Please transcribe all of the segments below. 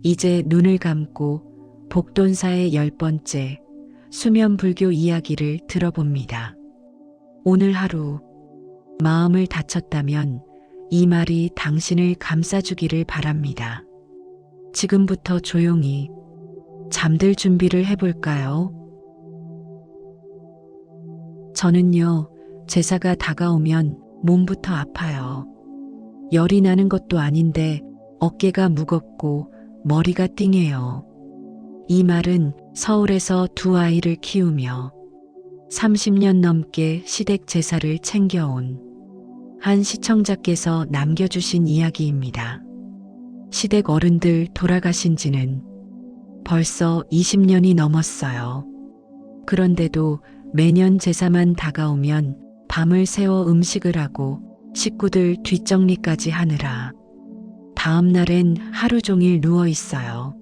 이제 눈을 감고 복돈사의 10번째 수면불교 이야기를 들어봅니다. 오늘 하루 마음을 다쳤다면 이 말이 당신을 감싸주기를 바랍니다. 지금부터 조용히 잠들 준비를 해볼까요? 저는요, 제사가 다가오면 몸부터 아파요. 열이 나는 것도 아닌데 어깨가 무겁고 머리가 띵해요. 이 말은 서울에서 두 아이를 키우며 30년 넘게 시댁 제사를 챙겨온 한 시청자께서 남겨주신 이야기입니다. 시댁 어른들 돌아가신 지는 벌써 20년이 넘었어요. 그런데도 매년 제사만 다가오면 밤을 새워 음식을 하고 식구들 뒷정리까지 하느라 다음 날엔 하루 종일 누워 있어요.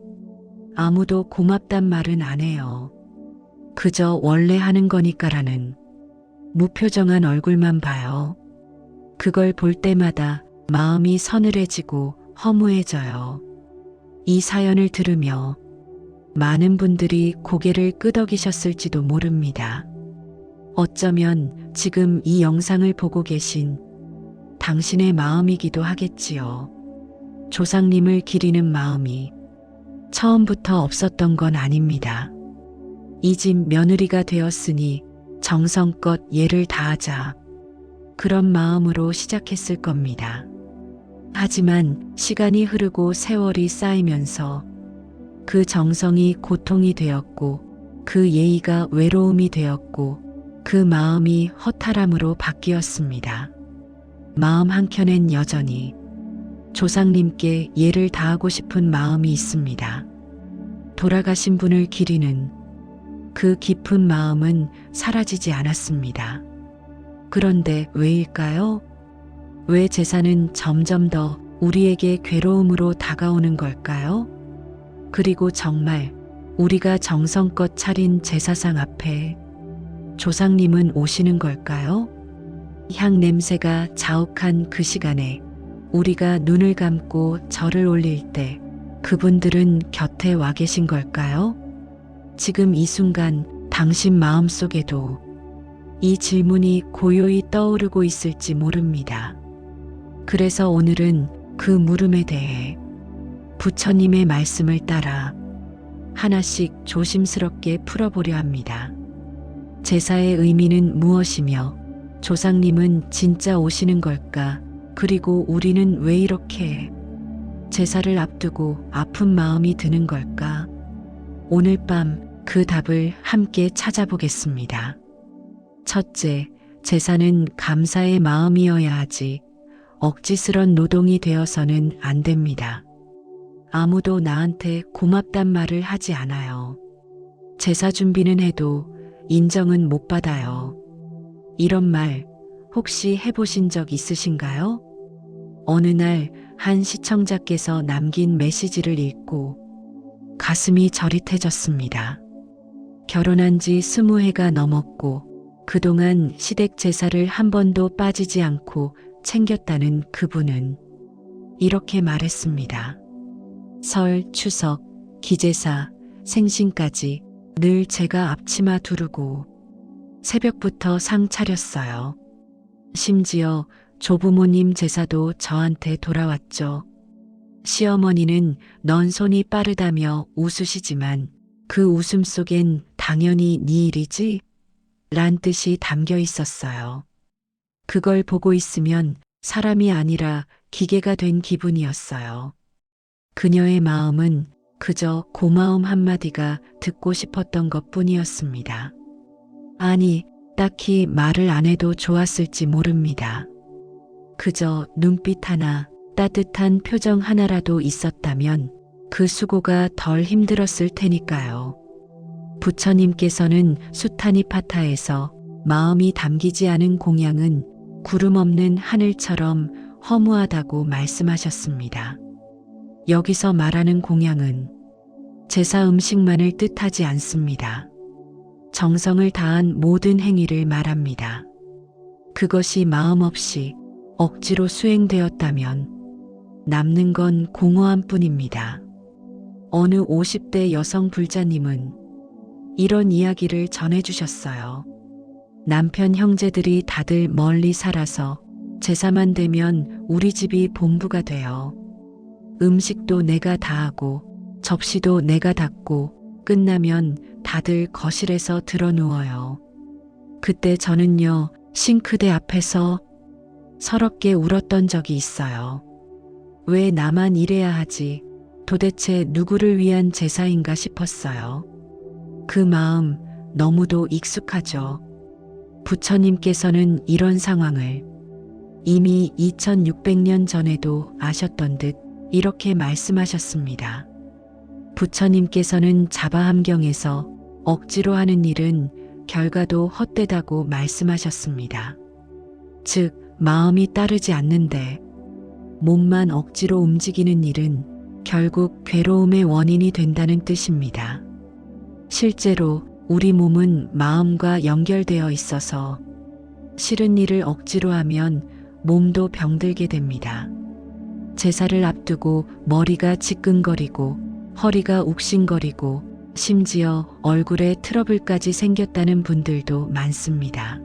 아무도 고맙단 말은 안 해요. 그저 원래 하는 거니까라는 무표정한 얼굴만 봐요. 그걸 볼 때마다 마음이 서늘해지고 허무해져요. 이 사연을 들으며 많은 분들이 고개를 끄덕이셨을지도 모릅니다. 어쩌면 지금 이 영상을 보고 계신 당신의 마음이기도 하겠지요. 조상님을 기리는 마음이 처음부터 없었던 건 아닙니다. 이 집 며느리가 되었으니 정성껏 예를 다하자. 그런 마음으로 시작했을 겁니다. 하지만 시간이 흐르고 세월이 쌓이면서 그 정성이 고통이 되었고 그 예의가 외로움이 되었고 그 마음이 허탈함으로 바뀌었습니다. 마음 한켠엔 여전히 조상님께 예를 다하고 싶은 마음이 있습니다. 돌아가신 분을 기리는 그 깊은 마음은 사라지지 않았습니다. 그런데 왜일까요? 왜 제사는 점점 더 우리에게 괴로움으로 다가오는 걸까요? 그리고 정말 우리가 정성껏 차린 제사상 앞에 조상님은 오시는 걸까요? 향 냄새가 자욱한 그 시간에 우리가 눈을 감고 절을 올릴 때 그분들은 곁에 와 계신 걸까요? 지금 이 순간 당신 마음속에도 이 질문이 고요히 떠오르고 있을지 모릅니다. 그래서 오늘은 그 물음에 대해 부처님의 말씀을 따라 하나씩 조심스럽게 풀어보려 합니다. 제사의 의미는 무엇이며 조상님은 진짜 오시는 걸까? 그리고 우리는 왜 이렇게 제사를 앞두고 아픈 마음이 드는 걸까? 오늘 밤 그 답을 함께 찾아보겠습니다. 첫째, 제사는 감사의 마음이어야 하지 억지스런 노동이 되어서는 안 됩니다. 아무도 나한테 고맙단 말을 하지 않아요. 제사 준비는 해도 인정은 못 받아요. 이런 말 혹시 해보신 적 있으신가요? 어느 날 한 시청자께서 남긴 메시지를 읽고 가슴이 저릿해졌습니다. 결혼한 지 20해가 넘었고 그동안 시댁 제사를 한 번도 빠지지 않고 챙겼다는 그분은 이렇게 말했습니다. 설, 추석, 기제사, 생신까지 늘 제가 앞치마 두르고 새벽부터 상 차렸어요. 심지어 조부모님 제사도 저한테 돌아왔죠. 시어머니는 넌 손이 빠르다며 웃으시지만 그 웃음 속엔 당연히 네 일이지? 란 뜻이 담겨 있었어요. 그걸 보고 있으면 사람이 아니라 기계가 된 기분이었어요. 그녀의 마음은 그저 고마움 한마디가 듣고 싶었던 것 뿐이었습니다. 아니, 딱히 말을 안 해도 좋았을지 모릅니다. 그저 눈빛 하나, 따뜻한 표정 하나라도 있었다면 그 수고가 덜 힘들었을 테니까요. 부처님께서는 수타니파타에서 마음이 담기지 않은 공양은 구름 없는 하늘처럼 허무하다고 말씀하셨습니다. 여기서 말하는 공양은 제사 음식만을 뜻하지 않습니다. 정성을 다한 모든 행위를 말합니다. 그것이 마음 없이 억지로 수행되었다면 남는 건 공허함 뿐입니다. 어느 50대 여성 불자님은 이런 이야기를 전해주셨어요. 남편 형제들이 다들 멀리 살아서 제사만 되면 우리 집이 본부가 돼요. 음식도 내가 다 하고 접시도 내가 닦고 끝나면 다들 거실에서 드러 누워요. 그때 저는요, 싱크대 앞에서 서럽게 울었던 적이 있어요. 왜 나만 이래야 하지? 도대체 누구를 위한 제사인가 싶었어요. 그 마음 너무도 익숙하죠. 부처님께서는 이런 상황을 이미 2600년 전에도 아셨던 듯 이렇게 말씀하셨습니다. 부처님께서는 자바함경에서 억지로 하는 일은 결과도 헛되다고 말씀하셨습니다. 즉, 마음이 따르지 않는데 몸만 억지로 움직이는 일은 결국 괴로움의 원인이 된다는 뜻입니다. 실제로 우리 몸은 마음과 연결되어 있어서 싫은 일을 억지로 하면 몸도 병들게 됩니다. 제사를 앞두고 머리가 지끈거리고 허리가 욱신거리고 심지어 얼굴에 트러블까지 생겼다는 분들도 많습니다.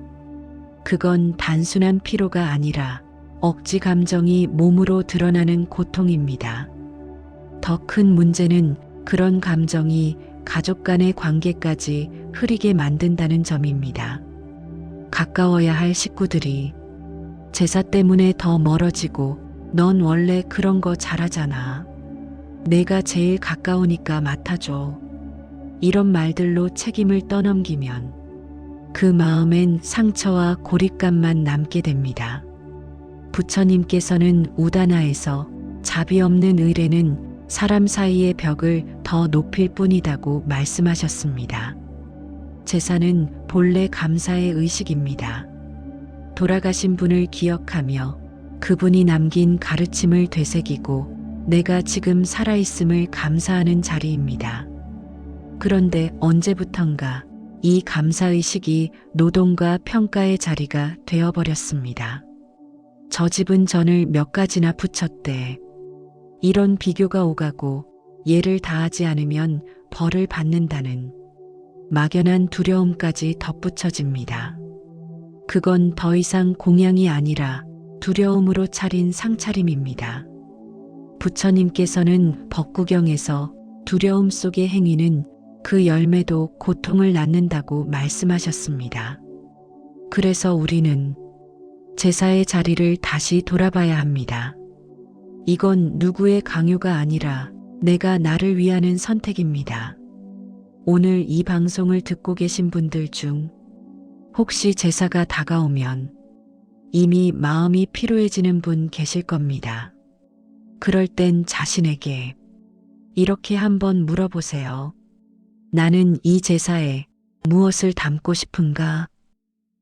그건 단순한 피로가 아니라 억지 감정이 몸으로 드러나는 고통입니다. 더 큰 문제는 그런 감정이 가족 간의 관계까지 흐리게 만든다는 점입니다. 가까워야 할 식구들이 제사 때문에 더 멀어지고 넌 원래 그런 거 잘하잖아. 내가 제일 가까우니까 맡아줘. 이런 말들로 책임을 떠넘기면 그 마음엔 상처와 고립감만 남게 됩니다. 부처님께서는 우다나에서 자비 없는 의례는 사람 사이의 벽을 더 높일 뿐이다고 말씀하셨습니다. 제사는 본래 감사의 의식입니다. 돌아가신 분을 기억하며 그분이 남긴 가르침을 되새기고 내가 지금 살아있음을 감사하는 자리입니다. 그런데 언제부턴가 이 감사의식이 노동과 평가의 자리가 되어버렸습니다. 저 집은 전을 몇 가지나 부쳤대. 이런 비교가 오가고 예를 다하지 않으면 벌을 받는다는 막연한 두려움까지 덧붙여집니다. 그건 더 이상 공양이 아니라 두려움으로 차린 상차림입니다. 부처님께서는 법구경에서 두려움 속의 행위는 그 열매도 고통을 낳는다고 말씀하셨습니다. 그래서 우리는 제사의 자리를 다시 돌아봐야 합니다. 이건 누구의 강요가 아니라 내가 나를 위하는 선택입니다. 오늘 이 방송을 듣고 계신 분들 중 혹시 제사가 다가오면 이미 마음이 피로해지는 분 계실 겁니다. 그럴 땐 자신에게 이렇게 한번 물어보세요. 나는 이 제사에 무엇을 담고 싶은가?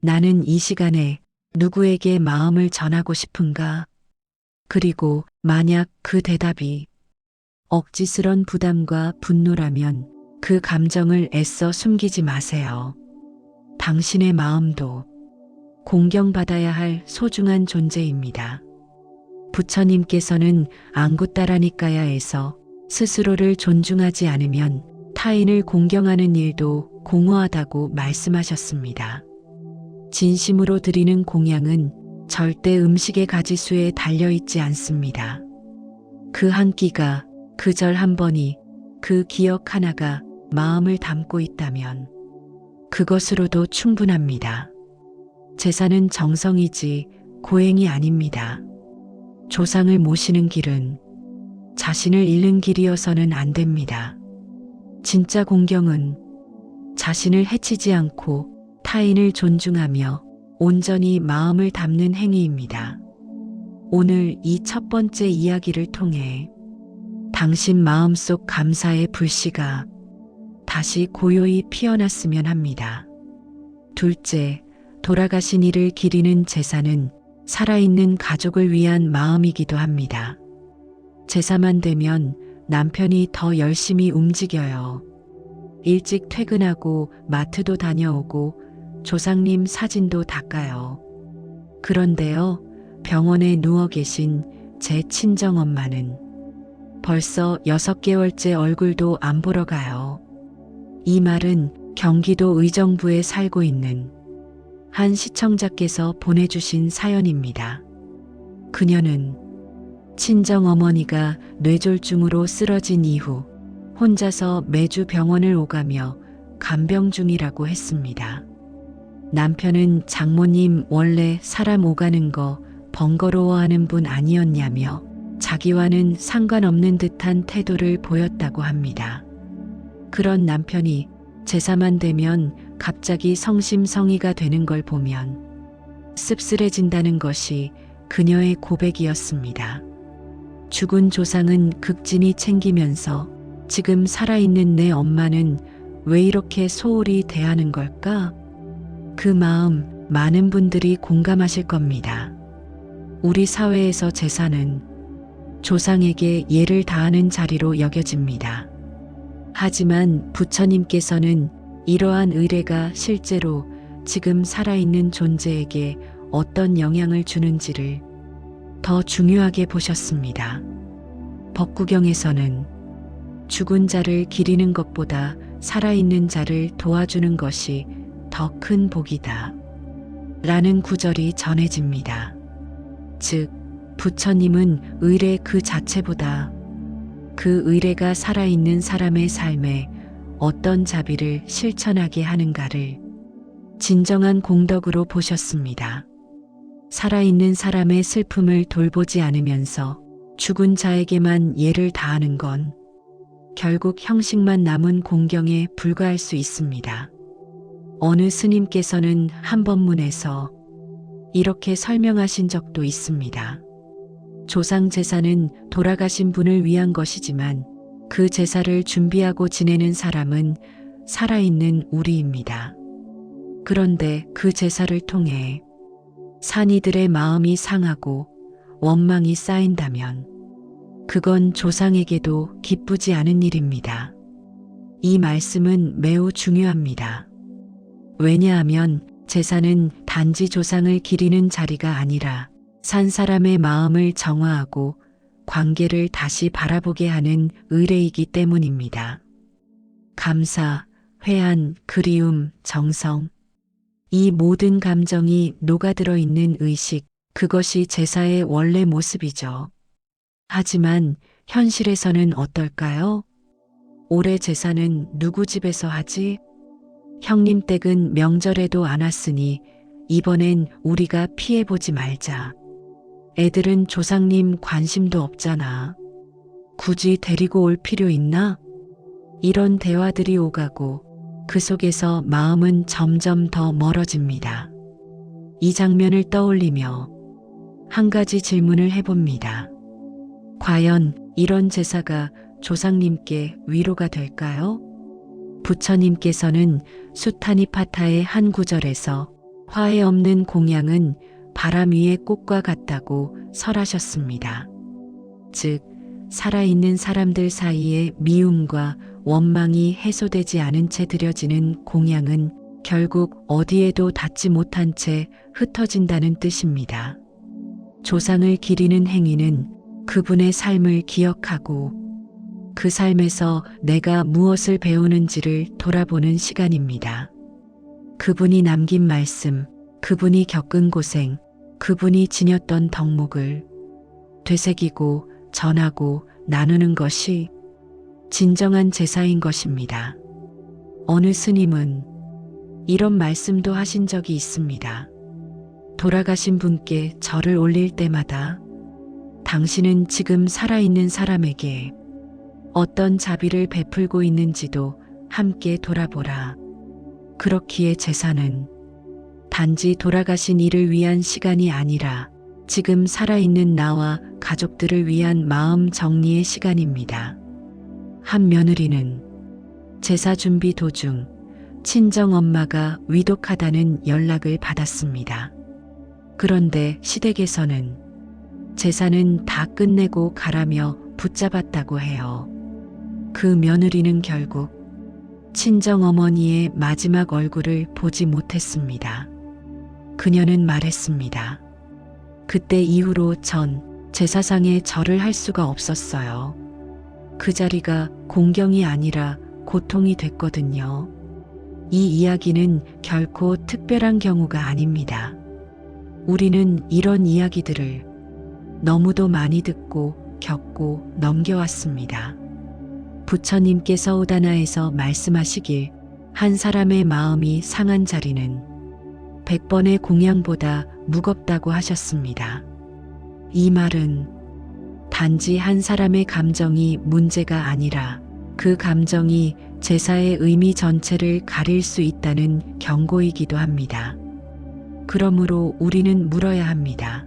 나는 이 시간에 누구에게 마음을 전하고 싶은가? 그리고 만약 그 대답이 억지스런 부담과 분노라면 그 감정을 애써 숨기지 마세요. 당신의 마음도 공경받아야 할 소중한 존재입니다. 부처님께서는 앙구따라니까야에서 스스로를 존중하지 않으면 타인을 공경하는 일도 공허하다고 말씀하셨습니다. 진심으로 드리는 공양은 절대 음식의 가지수에 달려있지 않습니다. 그 한 끼가, 그 절 한 번이, 그 기억 하나가 마음을 담고 있다면 그것으로도 충분합니다. 제사는 정성이지 고행이 아닙니다. 조상을 모시는 길은 자신을 잃는 길이어서는 안 됩니다. 진짜 공경은 자신을 해치지 않고 타인을 존중하며 온전히 마음을 담는 행위입니다. 오늘 이 첫 번째 이야기를 통해 당신 마음속 감사의 불씨가 다시 고요히 피어났으면 합니다. 둘째, 돌아가신 이를 기리는 제사는 살아있는 가족을 위한 마음이기도 합니다. 제사만 되면 남편이 더 열심히 움직여요. 일찍 퇴근하고 마트도 다녀오고 조상님 사진도 닦아요. 그런데요, 병원에 누워 계신 제 친정엄마는 벌써 6개월째 얼굴도 안 보러 가요. 이 말은 경기도 의정부에 살고 있는 한 시청자께서 보내주신 사연입니다. 그녀는 친정어머니가 뇌졸중으로 쓰러진 이후 혼자서 매주 병원을 오가며 간병 중이라고 했습니다. 남편은 장모님 원래 사람 오가는 거 번거로워하는 분 아니었냐며 자기와는 상관없는 듯한 태도를 보였다고 합니다. 그런 남편이 제사만 되면 갑자기 성심성의가 되는 걸 보면 씁쓸해진다는 것이 그녀의 고백이었습니다. 죽은 조상은 극진히 챙기면서 지금 살아있는 내 엄마는 왜 이렇게 소홀히 대하는 걸까? 그 마음 많은 분들이 공감하실 겁니다. 우리 사회에서 제사는 조상에게 예를 다하는 자리로 여겨집니다. 하지만 부처님께서는 이러한 의례가 실제로 지금 살아있는 존재에게 어떤 영향을 주는지를 더 중요하게 보셨습니다. 법구경에서는 죽은 자를 기리는 것보다 살아있는 자를 도와주는 것이 더 큰 복이다 라는 구절이 전해집니다. 즉, 부처님은 의례 그 자체보다 그 의례가 살아있는 사람의 삶에 어떤 자비를 실천하게 하는가를 진정한 공덕으로 보셨습니다. 살아있는 사람의 슬픔을 돌보지 않으면서 죽은 자에게만 예를 다하는 건 결국 형식만 남은 공경에 불과할 수 있습니다. 어느 스님께서는 한 법문에서 이렇게 설명하신 적도 있습니다. 조상 제사는 돌아가신 분을 위한 것이지만 그 제사를 준비하고 지내는 사람은 살아있는 우리입니다. 그런데 그 제사를 통해 산이들의 마음이 상하고 원망이 쌓인다면 그건 조상에게도 기쁘지 않은 일입니다. 이 말씀은 매우 중요합니다. 왜냐하면 제사는 단지 조상을 기리는 자리가 아니라 산 사람의 마음을 정화하고 관계를 다시 바라보게 하는 의례이기 때문입니다. 감사, 회한, 그리움, 정성, 이 모든 감정이 녹아들어 있는 의식, 그것이 제사의 원래 모습이죠. 하지만 현실에서는 어떨까요? 올해 제사는 누구 집에서 하지? 형님 댁은 명절에도 안 왔으니 이번엔 우리가 피해보지 말자. 애들은 조상님 관심도 없잖아. 굳이 데리고 올 필요 있나? 이런 대화들이 오가고 그 속에서 마음은 점점 더 멀어집니다. 이 장면을 떠올리며 한 가지 질문을 해봅니다. 과연 이런 제사가 조상님께 위로가 될까요? 부처님께서는 수타니파타의 한 구절에서 화해 없는 공양은 바람 위의 꽃과 같다고 설하셨습니다. 즉, 살아있는 사람들 사이에 미움과 원망이 해소되지 않은 채 드려지는 공양은 결국 어디에도 닿지 못한 채 흩어진다는 뜻입니다. 조상을 기리는 행위는 그분의 삶을 기억하고 그 삶에서 내가 무엇을 배우는지를 돌아보는 시간입니다. 그분이 남긴 말씀, 그분이 겪은 고생, 그분이 지녔던 덕목을 되새기고 전하고 나누는 것이 진정한 제사인 것입니다. 어느 스님은 이런 말씀도 하신 적이 있습니다. 돌아가신 분께 절을 올릴 때마다 당신은 지금 살아있는 사람에게 어떤 자비를 베풀고 있는지도 함께 돌아보라. 그렇기에 제사는 단지 돌아가신 이를 위한 시간이 아니라 지금 살아있는 나와 가족들을 위한 마음 정리의 시간입니다. 한 며느리는 제사 준비 도중 친정엄마가 위독하다는 연락을 받았습니다. 그런데 시댁에서는 제사는 다 끝내고 가라며 붙잡았다고 해요. 그 며느리는 결국 친정어머니의 마지막 얼굴을 보지 못했습니다. 그녀는 말했습니다. 그때 이후로 전 제사상에 절을 할 수가 없었어요. 그 자리가 공경이 아니라 고통이 됐거든요. 이 이야기는 결코 특별한 경우가 아닙니다. 우리는 이런 이야기들을 너무도 많이 듣고 겪고 넘겨왔습니다. 부처님께서 오다나에서 말씀하시길 한 사람의 마음이 상한 자리는 100번의 공양보다 무겁다고 하셨습니다. 이 말은 단지 한 사람의 감정이 문제가 아니라 그 감정이 제사의 의미 전체를 가릴 수 있다는 경고이기도 합니다. 그러므로 우리는 물어야 합니다.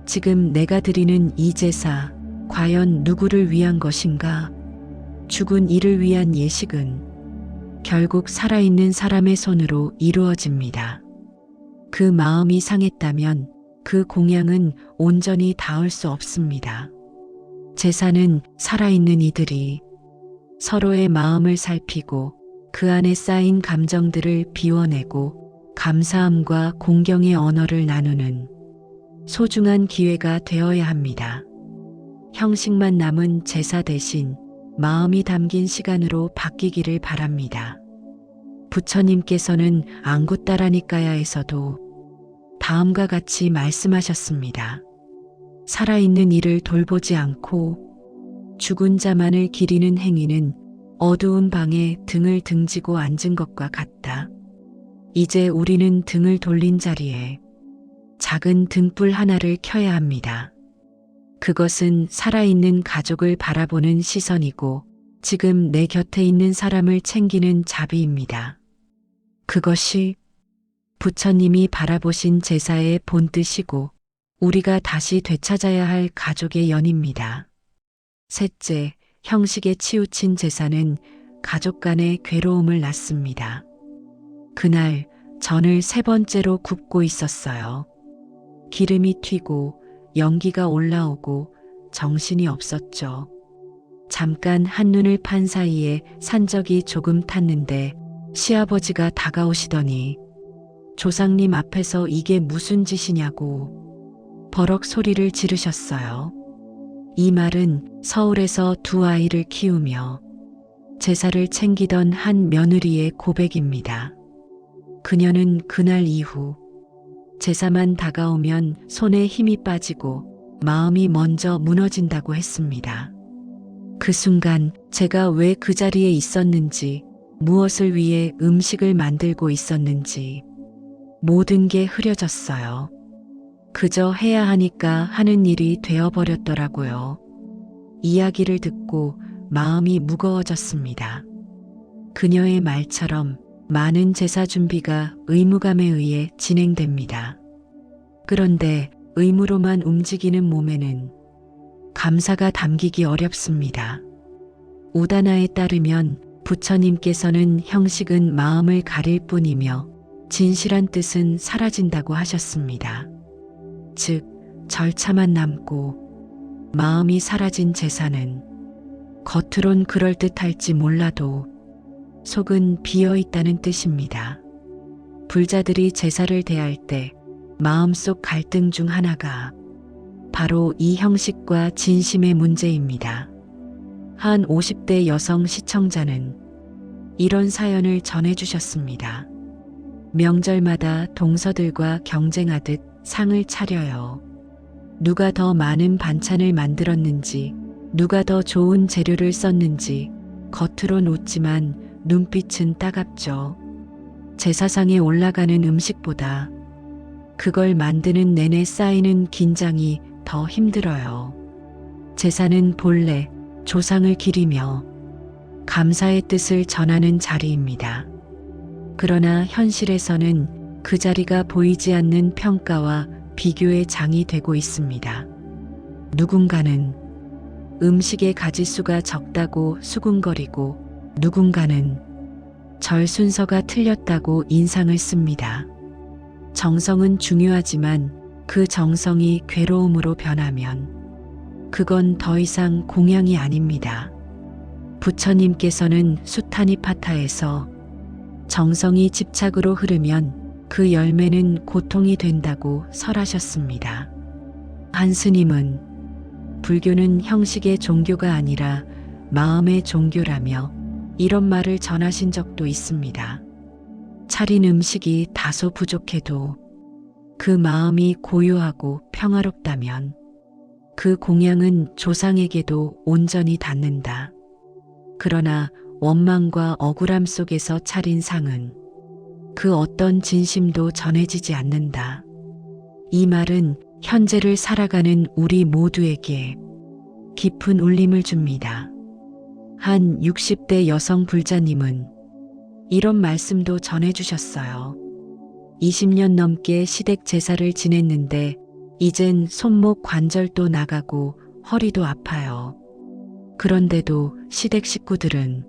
지금 내가 드리는 이 제사, 과연 누구를 위한 것인가? 죽은 이를 위한 예식은 결국 살아있는 사람의 손으로 이루어집니다. 그 마음이 상했다면 그 공양은 온전히 닿을 수 없습니다. 제사는 살아있는 이들이 서로의 마음을 살피고 그 안에 쌓인 감정들을 비워내고 감사함과 공경의 언어를 나누는 소중한 기회가 되어야 합니다. 형식만 남은 제사 대신 마음이 담긴 시간으로 바뀌기를 바랍니다. 부처님께서는 앙구따라니까야에서도 다음과 같이 말씀하셨습니다. 살아있는 이를 돌보지 않고 죽은 자만을 기리는 행위는 어두운 방에 등을 등지고 앉은 것과 같다. 이제 우리는 등을 돌린 자리에 작은 등불 하나를 켜야 합니다. 그것은 살아있는 가족을 바라보는 시선이고 지금 내 곁에 있는 사람을 챙기는 자비입니다. 그것이 부처님이 바라보신 제사의 본뜻이고 우리가 다시 되찾아야 할 가족의 연입니다. 셋째, 형식에 치우친 제사는 가족 간의 괴로움을 낳습니다. 그날 전을 3번째로 굽고 있었어요. 기름이 튀고 연기가 올라오고 정신이 없었죠. 잠깐 한눈을 판 사이에 산적이 조금 탔는데 시아버지가 다가오시더니 조상님 앞에서 이게 무슨 짓이냐고 버럭 소리를 지르셨어요. 이 말은 서울에서 2 아이를 키우며 제사를 챙기던 한 며느리의 고백입니다. 그녀는 그날 이후 제사만 다가오면 손에 힘이 빠지고 마음이 먼저 무너진다고 했습니다. 그 순간 제가 왜 그 자리에 있었는지, 무엇을 위해 음식을 만들고 있었는지 모든 게 흐려졌어요. 그저 해야 하니까 하는 일이 되어버렸더라고요. 이야기를 듣고 마음이 무거워졌습니다. 그녀의 말처럼 많은 제사 준비가 의무감에 의해 진행됩니다. 그런데 의무로만 움직이는 몸에는 감사가 담기기 어렵습니다. 우다나에 따르면 부처님께서는 형식은 마음을 가릴 뿐이며 진실한 뜻은 사라진다고 하셨습니다. 즉, 절차만 남고 마음이 사라진 제사는 겉으론 그럴듯할지 몰라도 속은 비어있다는 뜻입니다. 불자들이 제사를 대할 때 마음속 갈등 중 하나가 바로 이 형식과 진심의 문제입니다. 한 50대 여성 시청자는 이런 사연을 전해주셨습니다. 명절마다 동서들과 경쟁하듯 상을 차려요. 누가 더 많은 반찬을 만들었는지, 누가 더 좋은 재료를 썼는지 겉으론 웃지만 눈빛은 따갑죠. 제사상에 올라가는 음식보다 그걸 만드는 내내 쌓이는 긴장이 더 힘들어요. 제사는 본래 조상을 기리며 감사의 뜻을 전하는 자리입니다. 그러나 현실에서는 그 자리가 보이지 않는 평가와 비교의 장이 되고 있습니다. 누군가는 음식의 가짓수가 적다고 수군거리고 누군가는 절 순서가 틀렸다고 인상을 씁니다. 정성은 중요하지만 그 정성이 괴로움으로 변하면 그건 더 이상 공양이 아닙니다. 부처님께서는 수타니파타에서 정성이 집착으로 흐르면 그 열매는 고통이 된다고 설하셨습니다. 한 스님은 불교는 형식의 종교가 아니라 마음의 종교라며 이런 말을 전하신 적도 있습니다. 차린 음식이 다소 부족해도 그 마음이 고요하고 평화롭다면 그 공양은 조상에게도 온전히 닿는다. 그러나 원망과 억울함 속에서 차린 상은 그 어떤 진심도 전해지지 않는다. 이 말은 현재를 살아가는 우리 모두에게 깊은 울림을 줍니다. 한 60대 여성 불자님은 이런 말씀도 전해주셨어요. 20년 넘게 시댁 제사를 지냈는데 이젠 손목 관절도 나가고 허리도 아파요. 그런데도 시댁 식구들은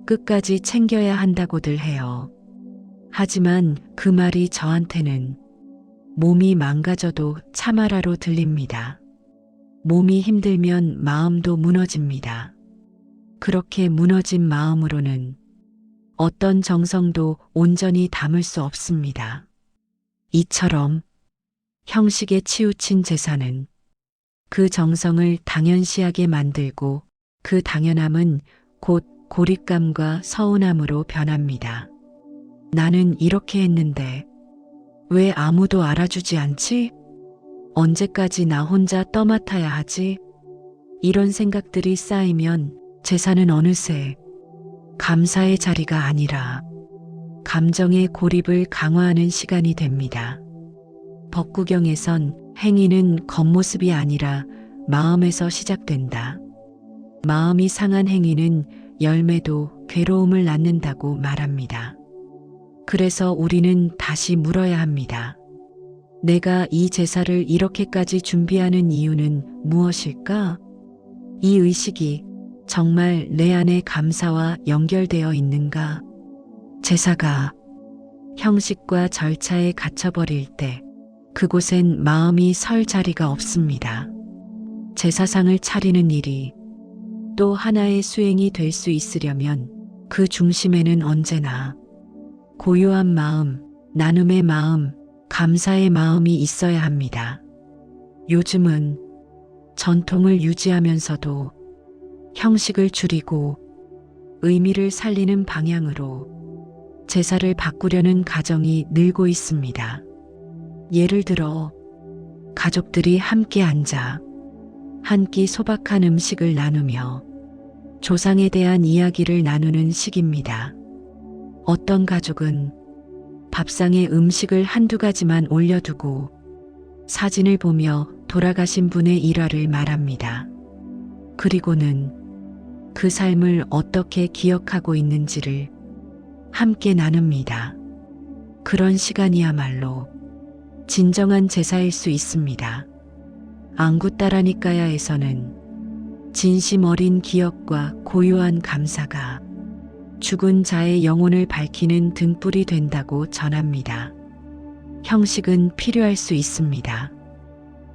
끝까지 챙겨야 한다고들 해요. 하지만 그 말이 저한테는 몸이 망가져도 참아라로 들립니다. 몸이 힘들면 마음도 무너집니다. 그렇게 무너진 마음으로는 어떤 정성도 온전히 담을 수 없습니다. 이처럼 형식에 치우친 제사는 그 정성을 당연시하게 만들고 그 당연함은 곧 고립감과 서운함으로 변합니다. 나는 이렇게 했는데 왜 아무도 알아주지 않지? 언제까지 나 혼자 떠맡아야 하지? 이런 생각들이 쌓이면 제사는 어느새 감사의 자리가 아니라 감정의 고립을 강화하는 시간이 됩니다. 법구경에선 행위는 겉모습이 아니라 마음에서 시작된다. 마음이 상한 행위는 열매도 괴로움을 낳는다고 말합니다. 그래서 우리는 다시 물어야 합니다. 내가 이 제사를 이렇게까지 준비하는 이유는 무엇일까? 이 의식이 정말 내 안의 감사와 연결되어 있는가? 제사가 형식과 절차에 갇혀버릴 때 그곳엔 마음이 설 자리가 없습니다. 제사상을 차리는 일이 또 하나의 수행이 될 수 있으려면 그 중심에는 언제나 고요한 마음, 나눔의 마음, 감사의 마음이 있어야 합니다. 요즘은 전통을 유지하면서도 형식을 줄이고 의미를 살리는 방향으로 제사를 바꾸려는 가정이 늘고 있습니다. 예를 들어 가족들이 함께 앉아 한 끼 소박한 음식을 나누며 조상에 대한 이야기를 나누는 식입니다. 어떤 가족은 밥상에 음식을 한두 가지만 올려두고 사진을 보며 돌아가신 분의 일화를 말합니다. 그리고는 그 삶을 어떻게 기억하고 있는지를 함께 나눕니다. 그런 시간이야말로 진정한 제사일 수 있습니다. 앙구따라니까야에서는 진심 어린 기억과 고요한 감사가 죽은 자의 영혼을 밝히는 등불이 된다고 전합니다. 형식은 필요할 수 있습니다.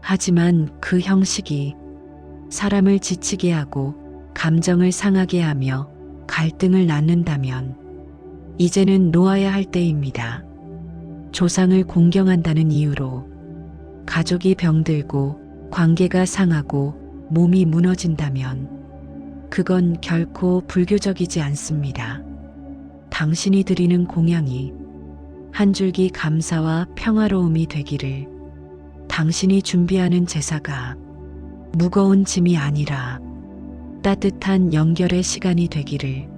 하지만 그 형식이 사람을 지치게 하고 감정을 상하게 하며 갈등을 낳는다면 이제는 놓아야 할 때입니다. 조상을 공경한다는 이유로 가족이 병들고 관계가 상하고 몸이 무너진다면 그건 결코 불교적이지 않습니다. 당신이 드리는 공양이 한 줄기 감사와 평화로움이 되기를, 당신이 준비하는 제사가 무거운 짐이 아니라 따뜻한 연결의 시간이 되기를,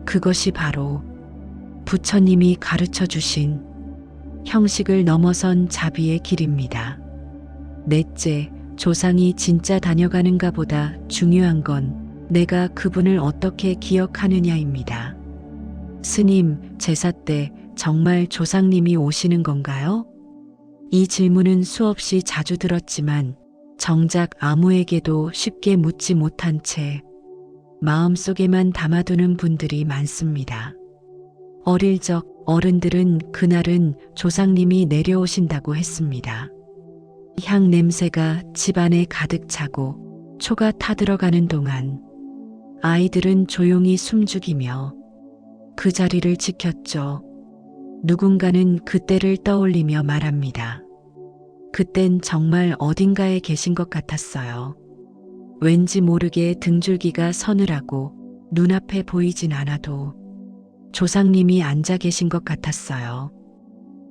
그것이 바로 부처님이 가르쳐 주신 형식을 넘어선 자비의 길입니다. 넷째, 조상이 진짜 다녀가는가 보다 중요한 건 내가 그분을 어떻게 기억하느냐입니다. 스님, 제사 때 정말 조상님이 오시는 건가요? 이 질문은 수없이 자주 들었지만 정작 아무에게도 쉽게 묻지 못한 채 마음속에만 담아두는 분들이 많습니다. 어릴 적 어른들은 그날은 조상님이 내려오신다고 했습니다. 향 냄새가 집안에 가득 차고 초가 타들어가는 동안 아이들은 조용히 숨죽이며 그 자리를 지켰죠. 누군가는 그때를 떠올리며 말합니다. 그땐 정말 어딘가에 계신 것 같았어요. 왠지 모르게 등줄기가 서늘하고 눈앞에 보이진 않아도 조상님이 앉아 계신 것 같았어요.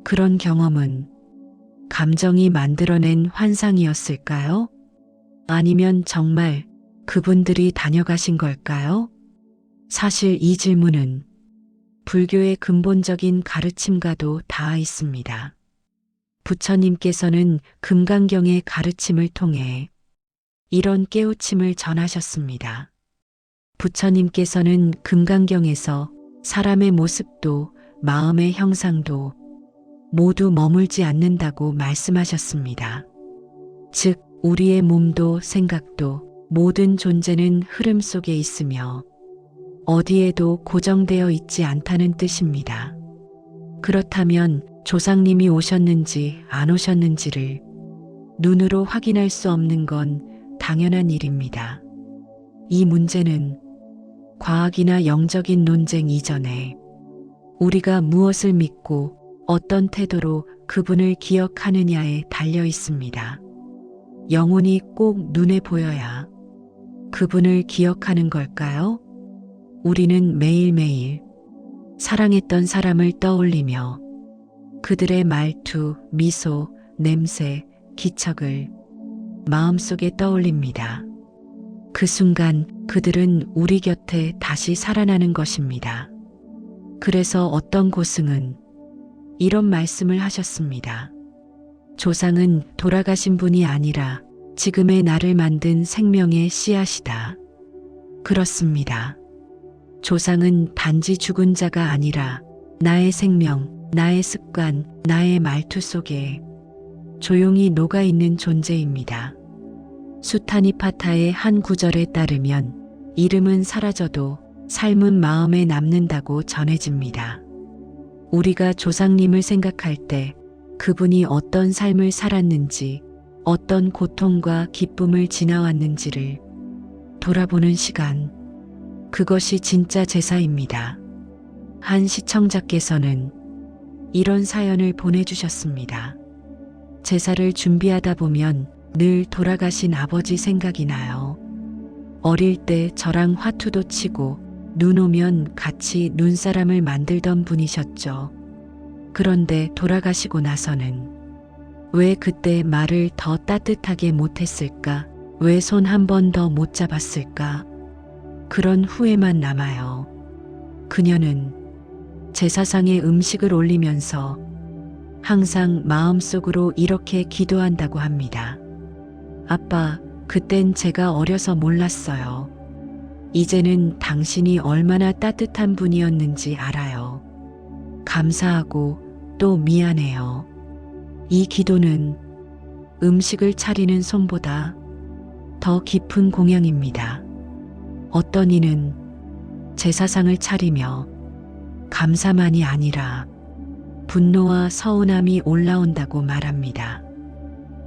그런 경험은 감정이 만들어낸 환상이었을까요? 아니면 정말 그분들이 다녀가신 걸까요? 사실 이 질문은 불교의 근본적인 가르침과도 닿아 있습니다. 부처님께서는 금강경의 가르침을 통해 이런 깨우침을 전하셨습니다. 부처님께서는 금강경에서 사람의 모습도 마음의 형상도 모두 머물지 않는다고 말씀하셨습니다. 즉, 우리의 몸도 생각도 모든 존재는 흐름 속에 있으며 어디에도 고정되어 있지 않다는 뜻입니다. 그렇다면 조상님이 오셨는지 안 오셨는지를 눈으로 확인할 수 없는 건 당연한 일입니다. 이 문제는 과학이나 영적인 논쟁 이전에 우리가 무엇을 믿고 어떤 태도로 그분을 기억하느냐에 달려 있습니다. 영혼이 꼭 눈에 보여야 그분을 기억하는 걸까요? 우리는 매일매일 사랑했던 사람을 떠올리며 그들의 말투, 미소, 냄새, 기척을 마음속에 떠올립니다. 그 순간 그들은 우리 곁에 다시 살아나는 것입니다. 그래서 어떤 고승은 이런 말씀을 하셨습니다. 조상은 돌아가신 분이 아니라 지금의 나를 만든 생명의 씨앗이다. 그렇습니다. 조상은 단지 죽은 자가 아니라 나의 생명, 나의 습관, 나의 말투 속에 조용히 녹아있는 존재입니다. 수타니파타의 한 구절에 따르면 이름은 사라져도 삶은 마음에 남는다고 전해집니다. 우리가 조상님을 생각할 때 그분이 어떤 삶을 살았는지, 어떤 고통과 기쁨을 지나왔는지를 돌아보는 시간, 그것이 진짜 제사입니다. 한 시청자께서는 이런 사연을 보내주셨습니다. 제사를 준비하다 보면 늘 돌아가신 아버지 생각이 나요. 어릴 때 저랑 화투도 치고 눈 오면 같이 눈사람을 만들던 분이셨죠. 그런데 돌아가시고 나서는 왜 그때 말을 더 따뜻하게 못했을까? 왜 손 한 번 더 못 잡았을까? 그런 후회만 남아요. 그녀는 제사상에 음식을 올리면서 항상 마음속으로 이렇게 기도한다고 합니다. 아빠, 그땐 제가 어려서 몰랐어요. 이제는 당신이 얼마나 따뜻한 분이었는지 알아요. 감사하고 또 미안해요. 이 기도는 음식을 차리는 손보다 더 깊은 공양입니다. 어떤 이는 제사상을 차리며 감사만이 아니라 분노와 서운함이 올라온다고 말합니다.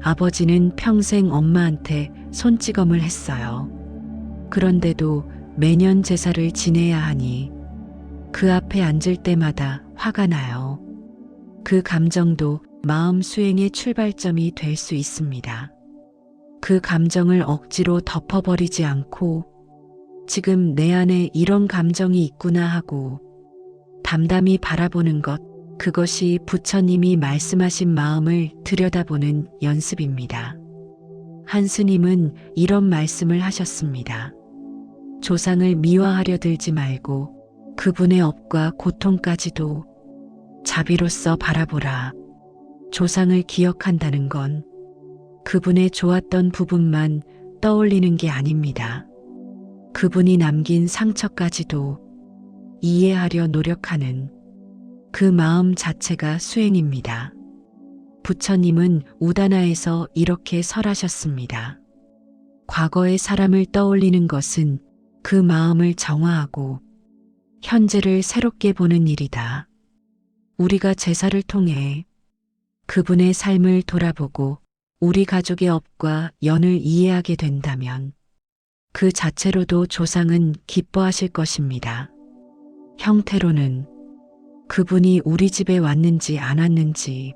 아버지는 평생 엄마한테 손찌검을 했어요. 그런데도 매년 제사를 지내야 하니 그 앞에 앉을 때마다 화가 나요. 그 감정도 마음 수행의 출발점이 될 수 있습니다. 그 감정을 억지로 덮어버리지 않고 지금 내 안에 이런 감정이 있구나 하고 담담히 바라보는 것, 그것이 부처님이 말씀하신 마음을 들여다보는 연습입니다. 한 스님은 이런 말씀을 하셨습니다. 조상을 미화하려 들지 말고 그분의 업과 고통까지도 자비로써 바라보라. 조상을 기억한다는 건 그분의 좋았던 부분만 떠올리는 게 아닙니다. 그분이 남긴 상처까지도 이해하려 노력하는 그 마음 자체가 수행입니다. 부처님은 우다나에서 이렇게 설하셨습니다. 과거의 사람을 떠올리는 것은 그 마음을 정화하고 현재를 새롭게 보는 일이다. 우리가 제사를 통해 그분의 삶을 돌아보고 우리 가족의 업과 연을 이해하게 된다면 그 자체로도 조상은 기뻐하실 것입니다. 형태로는 그분이 우리 집에 왔는지 안 왔는지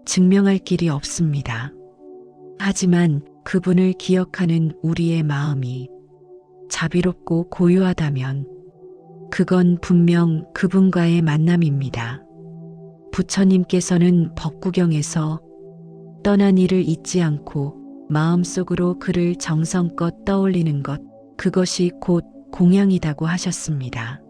증명할 길이 없습니다. 하지만 그분을 기억하는 우리의 마음이 자비롭고 고요하다면 그건 분명 그분과의 만남입니다. 부처님께서는 법구경에서 떠난 이를 잊지 않고 마음속으로 그를 정성껏 떠올리는 것, 그것이 곧 공양이라고 하셨습니다.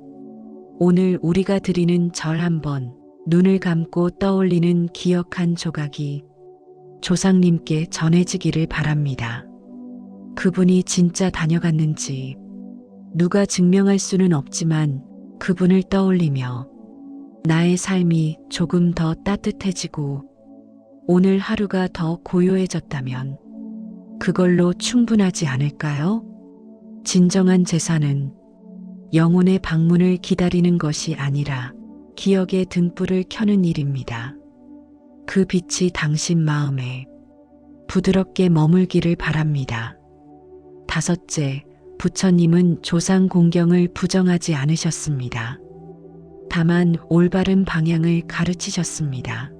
오늘 우리가 드리는 절 한번, 눈을 감고 떠올리는 기억 한 조각이 조상님께 전해지기를 바랍니다. 그분이 진짜 다녀갔는지 누가 증명할 수는 없지만 그분을 떠올리며 나의 삶이 조금 더 따뜻해지고 오늘 하루가 더 고요해졌다면 그걸로 충분하지 않을까요? 진정한 제사는 영혼의 방문을 기다리는 것이 아니라 기억의 등불을 켜는 일입니다. 그 빛이 당신 마음에 부드럽게 머물기를 바랍니다. 다섯째, 부처님은 조상 공경을 부정하지 않으셨습니다. 다만 올바른 방향을 가르치셨습니다.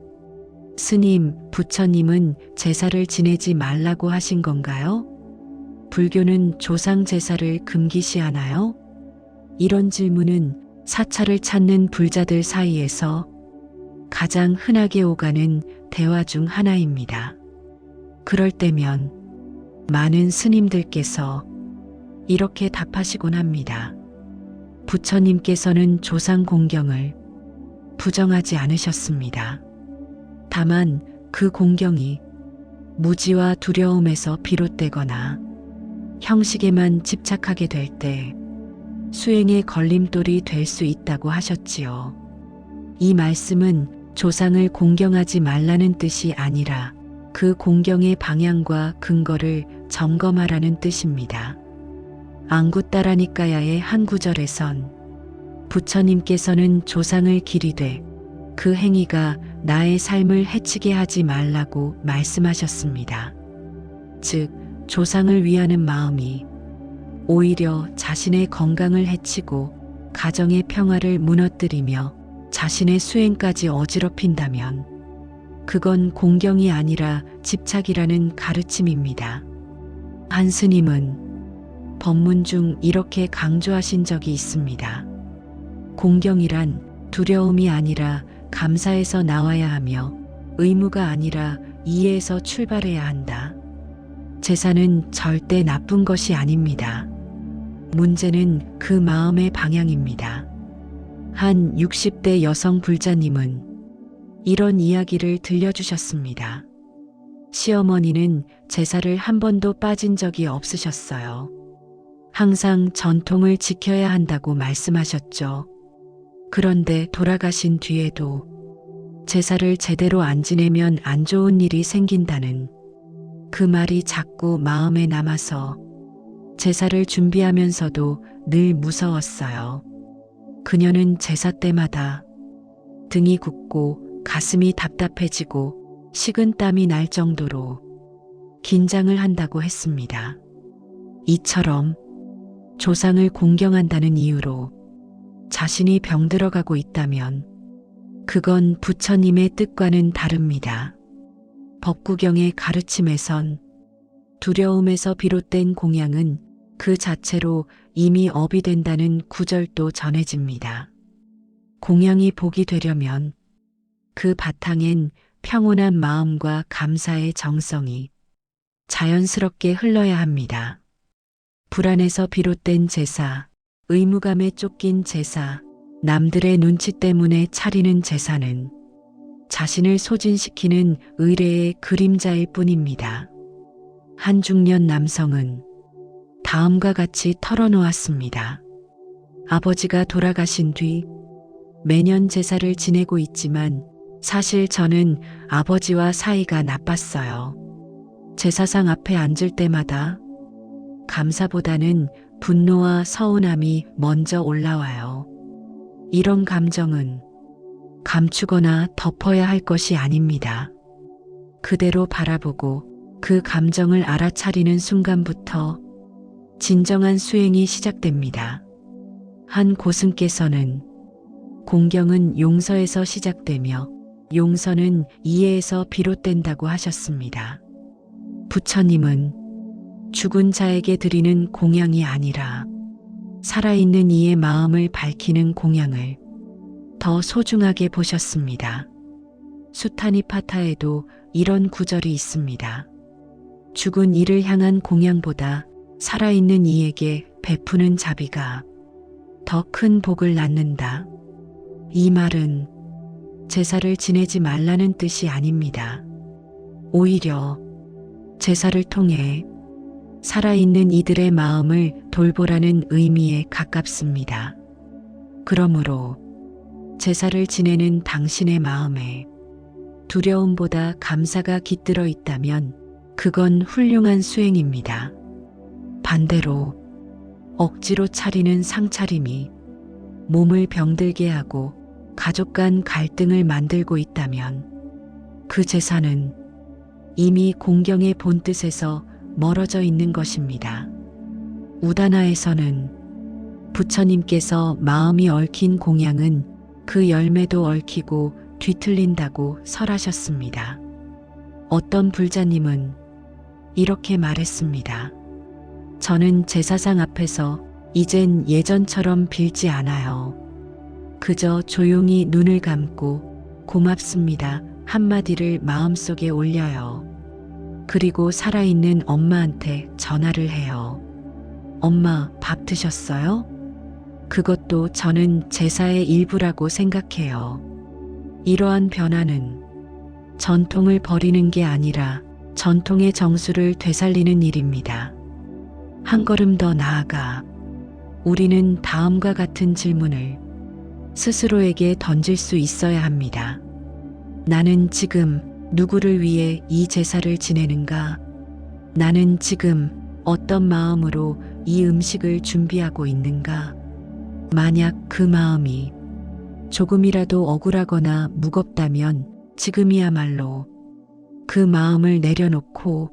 스님, 부처님은 제사를 지내지 말라고 하신 건가요? 불교는 조상 제사를 금기시하나요? 이런 질문은 사찰을 찾는 불자들 사이에서 가장 흔하게 오가는 대화 중 하나입니다. 그럴 때면 많은 스님들께서 이렇게 답하시곤 합니다. 부처님께서는 조상 공경을 부정하지 않으셨습니다. 다만 그 공경이 무지와 두려움에서 비롯되거나 형식에만 집착하게 될 때 수행의 걸림돌이 될 수 있다고 하셨지요. 이 말씀은 조상을 공경하지 말라는 뜻이 아니라 그 공경의 방향과 근거를 점검하라는 뜻입니다. 앙구따라니까야의 한 구절에선 부처님께서는 조상을 기리되 그 행위가 나의 삶을 해치게 하지 말라고 말씀하셨습니다. 즉, 조상을 위하는 마음이 오히려 자신의 건강을 해치고 가정의 평화를 무너뜨리며 자신의 수행까지 어지럽힌다면 그건 공경이 아니라 집착이라는 가르침입니다. 한 스님은 법문 중 이렇게 강조하신 적이 있습니다. 공경이란 두려움이 아니라 감사에서 나와야 하며 의무가 아니라 이해에서 출발해야 한다. 제사는 절대 나쁜 것이 아닙니다. 문제는 그 마음의 방향입니다. 한 60대 여성 불자님은 이런 이야기를 들려주셨습니다. 시어머니는 제사를 한 번도 빠진 적이 없으셨어요. 항상 전통을 지켜야 한다고 말씀하셨죠. 그런데 돌아가신 뒤에도 제사를 제대로 안 지내면 안 좋은 일이 생긴다는 그 말이 자꾸 마음에 남아서 제사를 준비하면서도 늘 무서웠어요. 그녀는 제사 때마다 등이 굳고 가슴이 답답해지고 식은땀이 날 정도로 긴장을 한다고 했습니다. 이처럼 조상을 공경한다는 이유로 자신이 병들어가고 있다면 그건 부처님의 뜻과는 다릅니다. 법구경의 가르침에선 두려움에서 비롯된 공양은 그 자체로 이미 업이 된다는 구절도 전해집니다. 공양이 복이 되려면 그 바탕엔 평온한 마음과 감사의 정성이 자연스럽게 흘러야 합니다. 불안에서 비롯된 제사, 의무감에 쫓긴 제사, 남들의 눈치 때문에 차리는 제사는 자신을 소진시키는 의례의 그림자일 뿐입니다. 한 중년 남성은 다음과 같이 털어놓았습니다. 아버지가 돌아가신 뒤 매년 제사를 지내고 있지만 사실 저는 아버지와 사이가 나빴어요. 제사상 앞에 앉을 때마다 감사보다는 분노와 서운함이 먼저 올라와요. 이런 감정은 감추거나 덮어야 할 것이 아닙니다. 그대로 바라보고 그 감정을 알아차리는 순간부터 진정한 수행이 시작됩니다. 한 고승께서는 공경은 용서에서 시작되며 용서는 이해에서 비롯된다고 하셨습니다. 부처님은 죽은 자에게 드리는 공양이 아니라 살아있는 이의 마음을 밝히는 공양을 더 소중하게 보셨습니다. 수타니파타에도 이런 구절이 있습니다. 죽은 이를 향한 공양보다 살아있는 이에게 베푸는 자비가 더 큰 복을 낳는다. 이 말은 제사를 지내지 말라는 뜻이 아닙니다. 오히려 제사를 통해 살아있는 이들의 마음을 돌보라는 의미에 가깝습니다. 그러므로 제사를 지내는 당신의 마음에 두려움보다 감사가 깃들어 있다면 그건 훌륭한 수행입니다. 반대로 억지로 차리는 상차림이 몸을 병들게 하고 가족 간 갈등을 만들고 있다면 그 제사는 이미 공경의 본뜻에서 멀어져 있는 것입니다. 우다나에서는 부처님께서 마음이 얽힌 공양은 그 열매도 얽히고 뒤틀린다고 설하셨습니다. 어떤 불자님은 이렇게 말했습니다. 저는 제사상 앞에서 이젠 예전처럼 빌지 않아요. 그저 조용히 눈을 감고 고맙습니다 한마디를 마음속에 올려요. 그리고 살아있는 엄마한테 전화를 해요. 엄마, 밥 드셨어요? 그것도 저는 제사의 일부라고 생각해요. 이러한 변화는 전통을 버리는 게 아니라 전통의 정수를 되살리는 일입니다. 한 걸음 더 나아가 우리는 다음과 같은 질문을 스스로에게 던질 수 있어야 합니다. 나는 지금 누구를 위해 이 제사를 지내는가? 나는 지금 어떤 마음으로 이 음식을 준비하고 있는가? 만약 그 마음이 조금이라도 억울하거나 무겁다면 지금이야말로 그 마음을 내려놓고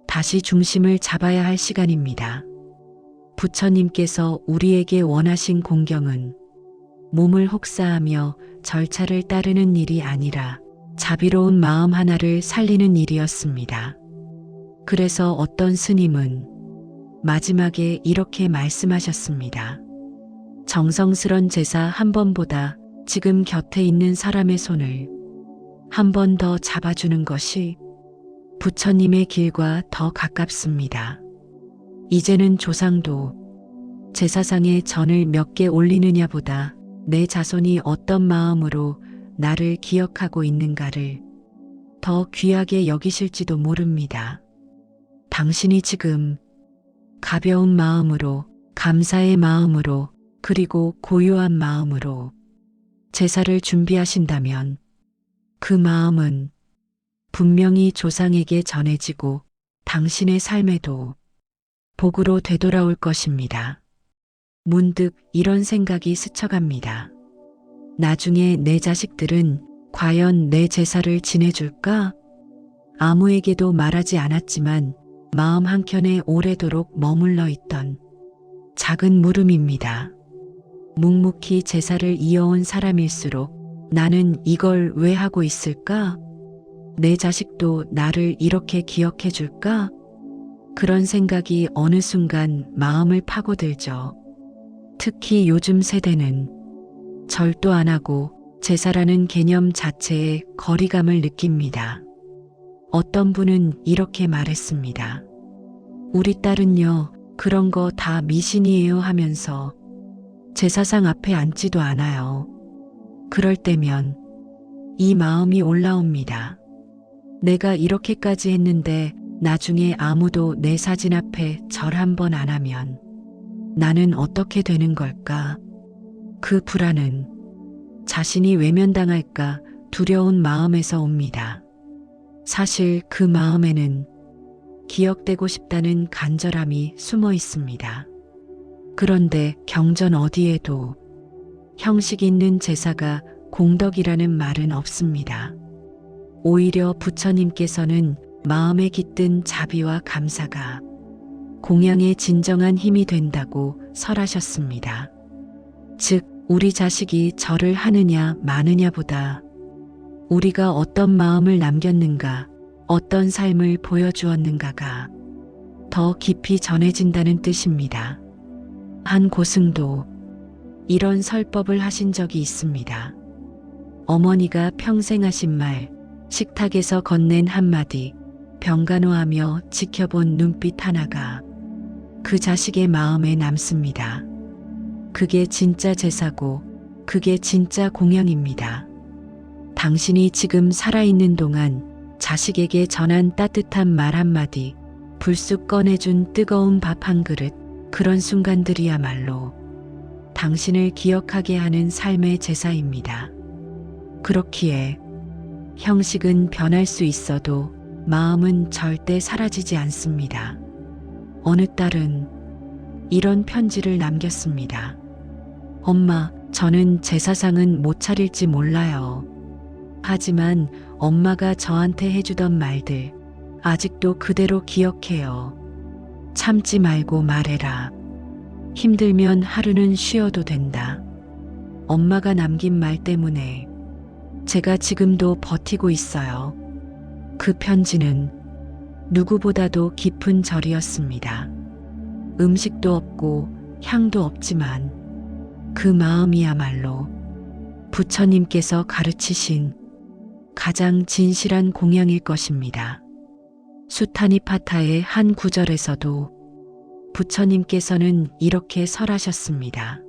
다시 중심을 잡아야 할 시간입니다. 부처님께서 우리에게 원하신 공경은 몸을 혹사하며 절차를 따르는 일이 아니라 자비로운 마음 하나를 살리는 일이었습니다. 그래서 어떤 스님은 마지막에 이렇게 말씀하셨습니다. 정성스런 제사 한 번보다 지금 곁에 있는 사람의 손을 한 번 더 잡아주는 것이 부처님의 길과 더 가깝습니다. 이제는 조상도 제사상에 전을 몇 개 올리느냐보다 내 자손이 어떤 마음으로 나를 기억하고 있는가를 더 귀하게 여기실지도 모릅니다. 당신이 지금 가벼운 마음으로, 감사의 마음으로, 그리고 고요한 마음으로 제사를 준비하신다면 그 마음은 분명히 조상에게 전해지고 당신의 삶에도 복으로 되돌아올 것입니다. 문득 이런 생각이 스쳐갑니다. 나중에 내 자식들은 과연 내 제사를 지내줄까? 아무에게도 말하지 않았지만 마음 한켠에 오래도록 머물러 있던 작은 물음입니다. 묵묵히 제사를 이어온 사람일수록 나는 이걸 왜 하고 있을까? 내 자식도 나를 이렇게 기억해 줄까? 그런 생각이 어느 순간 마음을 파고들죠. 특히 요즘 세대는 절도 안 하고 제사라는 개념 자체에 거리감을 느낍니다. 어떤 분은 이렇게 말했습니다. 우리 딸은요, 그런 거 다 미신이에요 하면서 제사상 앞에 앉지도 않아요. 그럴 때면 이 마음이 올라옵니다. 내가 이렇게까지 했는데 나중에 아무도 내 사진 앞에 절 한 번 안 하면 나는 어떻게 되는 걸까? 그 불안은 자신이 외면당할까 두려운 마음에서 옵니다. 사실 그 마음에는 기억되고 싶다는 간절함이 숨어 있습니다. 그런데 경전 어디에도 형식 있는 제사가 공덕이라는 말은 없습니다. 오히려 부처님께서는 마음에 깃든 자비와 감사가 공양의 진정한 힘이 된다고 설하셨습니다. 즉, 우리 자식이 절을 하느냐 마느냐보다 우리가 어떤 마음을 남겼는가, 어떤 삶을 보여주었는가가 더 깊이 전해진다는 뜻입니다. 한 고승도 이런 설법을 하신 적이 있습니다. 어머니가 평생 하신 말, 식탁에서 건넨 한마디, 병간호하며 지켜본 눈빛 하나가 그 자식의 마음에 남습니다. 그게 진짜 제사고, 그게 진짜 공양입니다. 당신이 지금 살아있는 동안 자식에게 전한 따뜻한 말 한마디, 불쑥 꺼내준 뜨거운 밥 한 그릇, 그런 순간들이야말로 당신을 기억하게 하는 삶의 제사입니다. 그렇기에 형식은 변할 수 있어도 마음은 절대 사라지지 않습니다. 어느 딸은 이런 편지를 남겼습니다. 엄마, 저는 제사상은 못 차릴지 몰라요. 하지만 엄마가 저한테 해주던 말들 아직도 그대로 기억해요. 참지 말고 말해라. 힘들면 하루는 쉬어도 된다. 엄마가 남긴 말 때문에 제가 지금도 버티고 있어요. 그 편지는 누구보다도 깊은 절이었습니다. 음식도 없고 향도 없지만 그 마음이야말로 부처님께서 가르치신 가장 진실한 공양일 것입니다. 수타니파타의 한 구절에서도 부처님께서는 이렇게 설하셨습니다.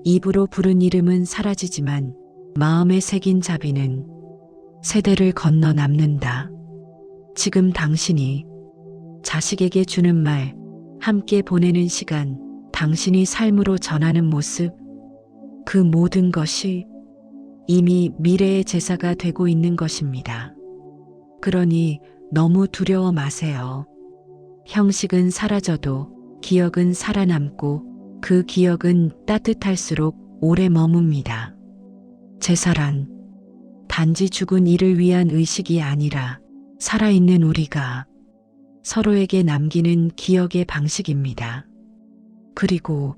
입으로 부른 이름은 사라지지만 마음에 새긴 자비는 세대를 건너 남는다. 지금 당신이 자식에게 주는 말, 함께 보내는 시간, 당신이 삶으로 전하는 모습, 그 모든 것이 이미 미래의 제사가 되고 있는 것입니다. 그러니 너무 두려워 마세요. 형식은 사라져도 기억은 살아남고 그 기억은 따뜻할수록 오래 머뭅니다. 제사란 단지 죽은 이를 위한 의식이 아니라 살아있는 우리가 서로에게 남기는 기억의 방식입니다. 그리고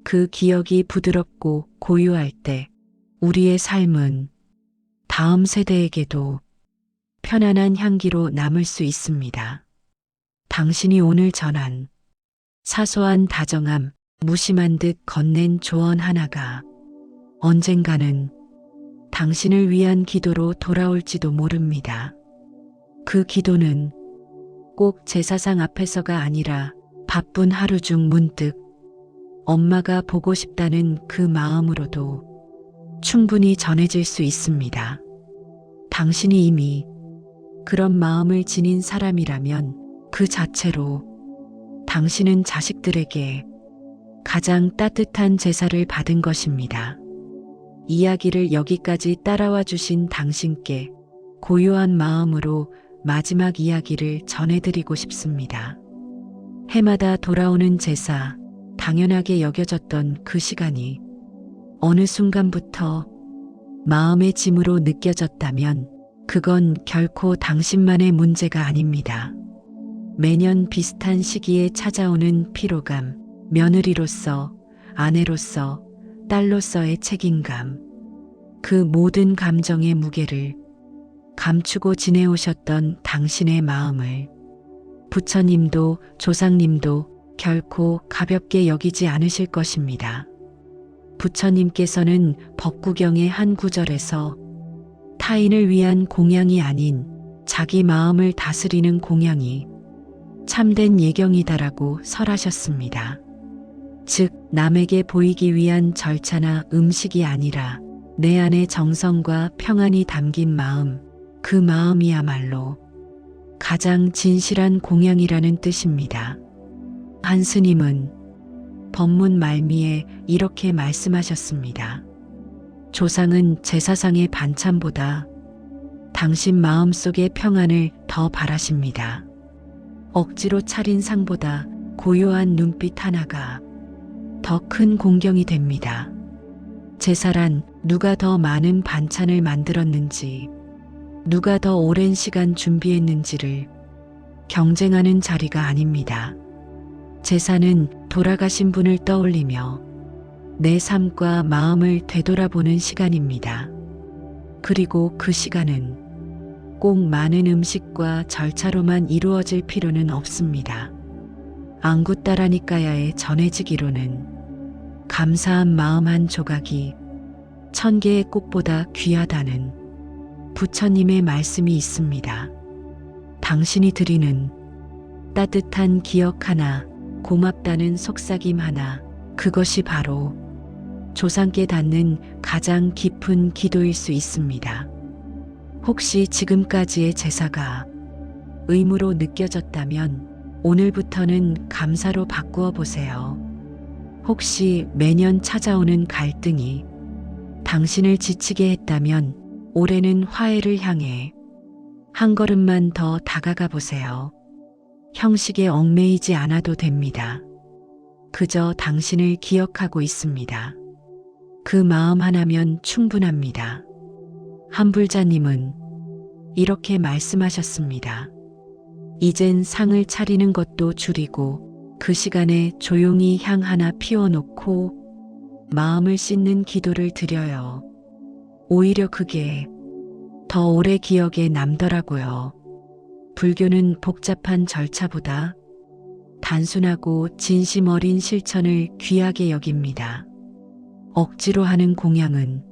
그 기억이 부드럽고 고요할 때 우리의 삶은 다음 세대에게도 편안한 향기로 남을 수 있습니다. 당신이 오늘 전한 사소한 다정함, 무심한 듯 건넨 조언 하나가 언젠가는 당신을 위한 기도로 돌아올지도 모릅니다. 그 기도는 꼭 제사상 앞에서가 아니라 바쁜 하루 중 문득 엄마가 보고 싶다는 그 마음으로도 충분히 전해질 수 있습니다. 당신이 이미 그런 마음을 지닌 사람이라면 그 자체로 당신은 자식들에게 가장 따뜻한 제사를 받은 것입니다. 이야기를 여기까지 따라와 주신 당신께 고요한 마음으로 마지막 이야기를 전해드리고 싶습니다. 해마다 돌아오는 제사, 당연하게 여겨졌던 그 시간이 어느 순간부터 마음의 짐으로 느껴졌다면 그건 결코 당신만의 문제가 아닙니다. 매년 비슷한 시기에 찾아오는 피로감, 며느리로서, 아내로서, 딸로서의 책임감, 그 모든 감정의 무게를 감추고 지내오셨던 당신의 마음을 부처님도 조상님도 결코 가볍게 여기지 않으실 것입니다. 부처님께서는 법구경의 한 구절에서 타인을 위한 공양이 아닌 자기 마음을 다스리는 공양이 참된 예경이다라고 설하셨습니다. 즉, 남에게 보이기 위한 절차나 음식이 아니라 내 안의 정성과 평안이 담긴 마음, 그 마음이야말로 가장 진실한 공양이라는 뜻입니다. 한 스님은 법문 말미에 이렇게 말씀하셨습니다. 조상은 제사상의 반찬보다 당신 마음속의 평안을 더 바라십니다. 억지로 차린 상보다 고요한 눈빛 하나가 더 큰 공경이 됩니다. 제사란 누가 더 많은 반찬을 만들었는지, 누가 더 오랜 시간 준비했는지를 경쟁하는 자리가 아닙니다. 제사는 돌아가신 분을 떠올리며 내 삶과 마음을 되돌아보는 시간입니다. 그리고 그 시간은 꼭 많은 음식과 절차로만 이루어질 필요는 없습니다. 안구따라니까야에 전해지기로는 감사한 마음 한 조각이 1000개의 꽃보다 귀하다는 부처님의 말씀이 있습니다. 당신이 드리는 따뜻한 기억 하나, 고맙다는 속삭임 하나, 그것이 바로 조상께 닿는 가장 깊은 기도일 수 있습니다. 혹시 지금까지의 제사가 의무로 느껴졌다면 오늘부터는 감사로 바꾸어 보세요. 혹시 매년 찾아오는 갈등이 당신을 지치게 했다면 올해는 화해를 향해 한 걸음만 더 다가가 보세요. 형식에 얽매이지 않아도 됩니다. 그저 당신을 기억하고 있습니다. 그 마음 하나면 충분합니다. 한불자님은 이렇게 말씀하셨습니다. 이젠 상을 차리는 것도 줄이고 그 시간에 조용히 향 하나 피워놓고 마음을 씻는 기도를 드려요. 오히려 그게 더 오래 기억에 남더라고요. 불교는 복잡한 절차보다 단순하고 진심 어린 실천을 귀하게 여깁니다. 억지로 하는 공양은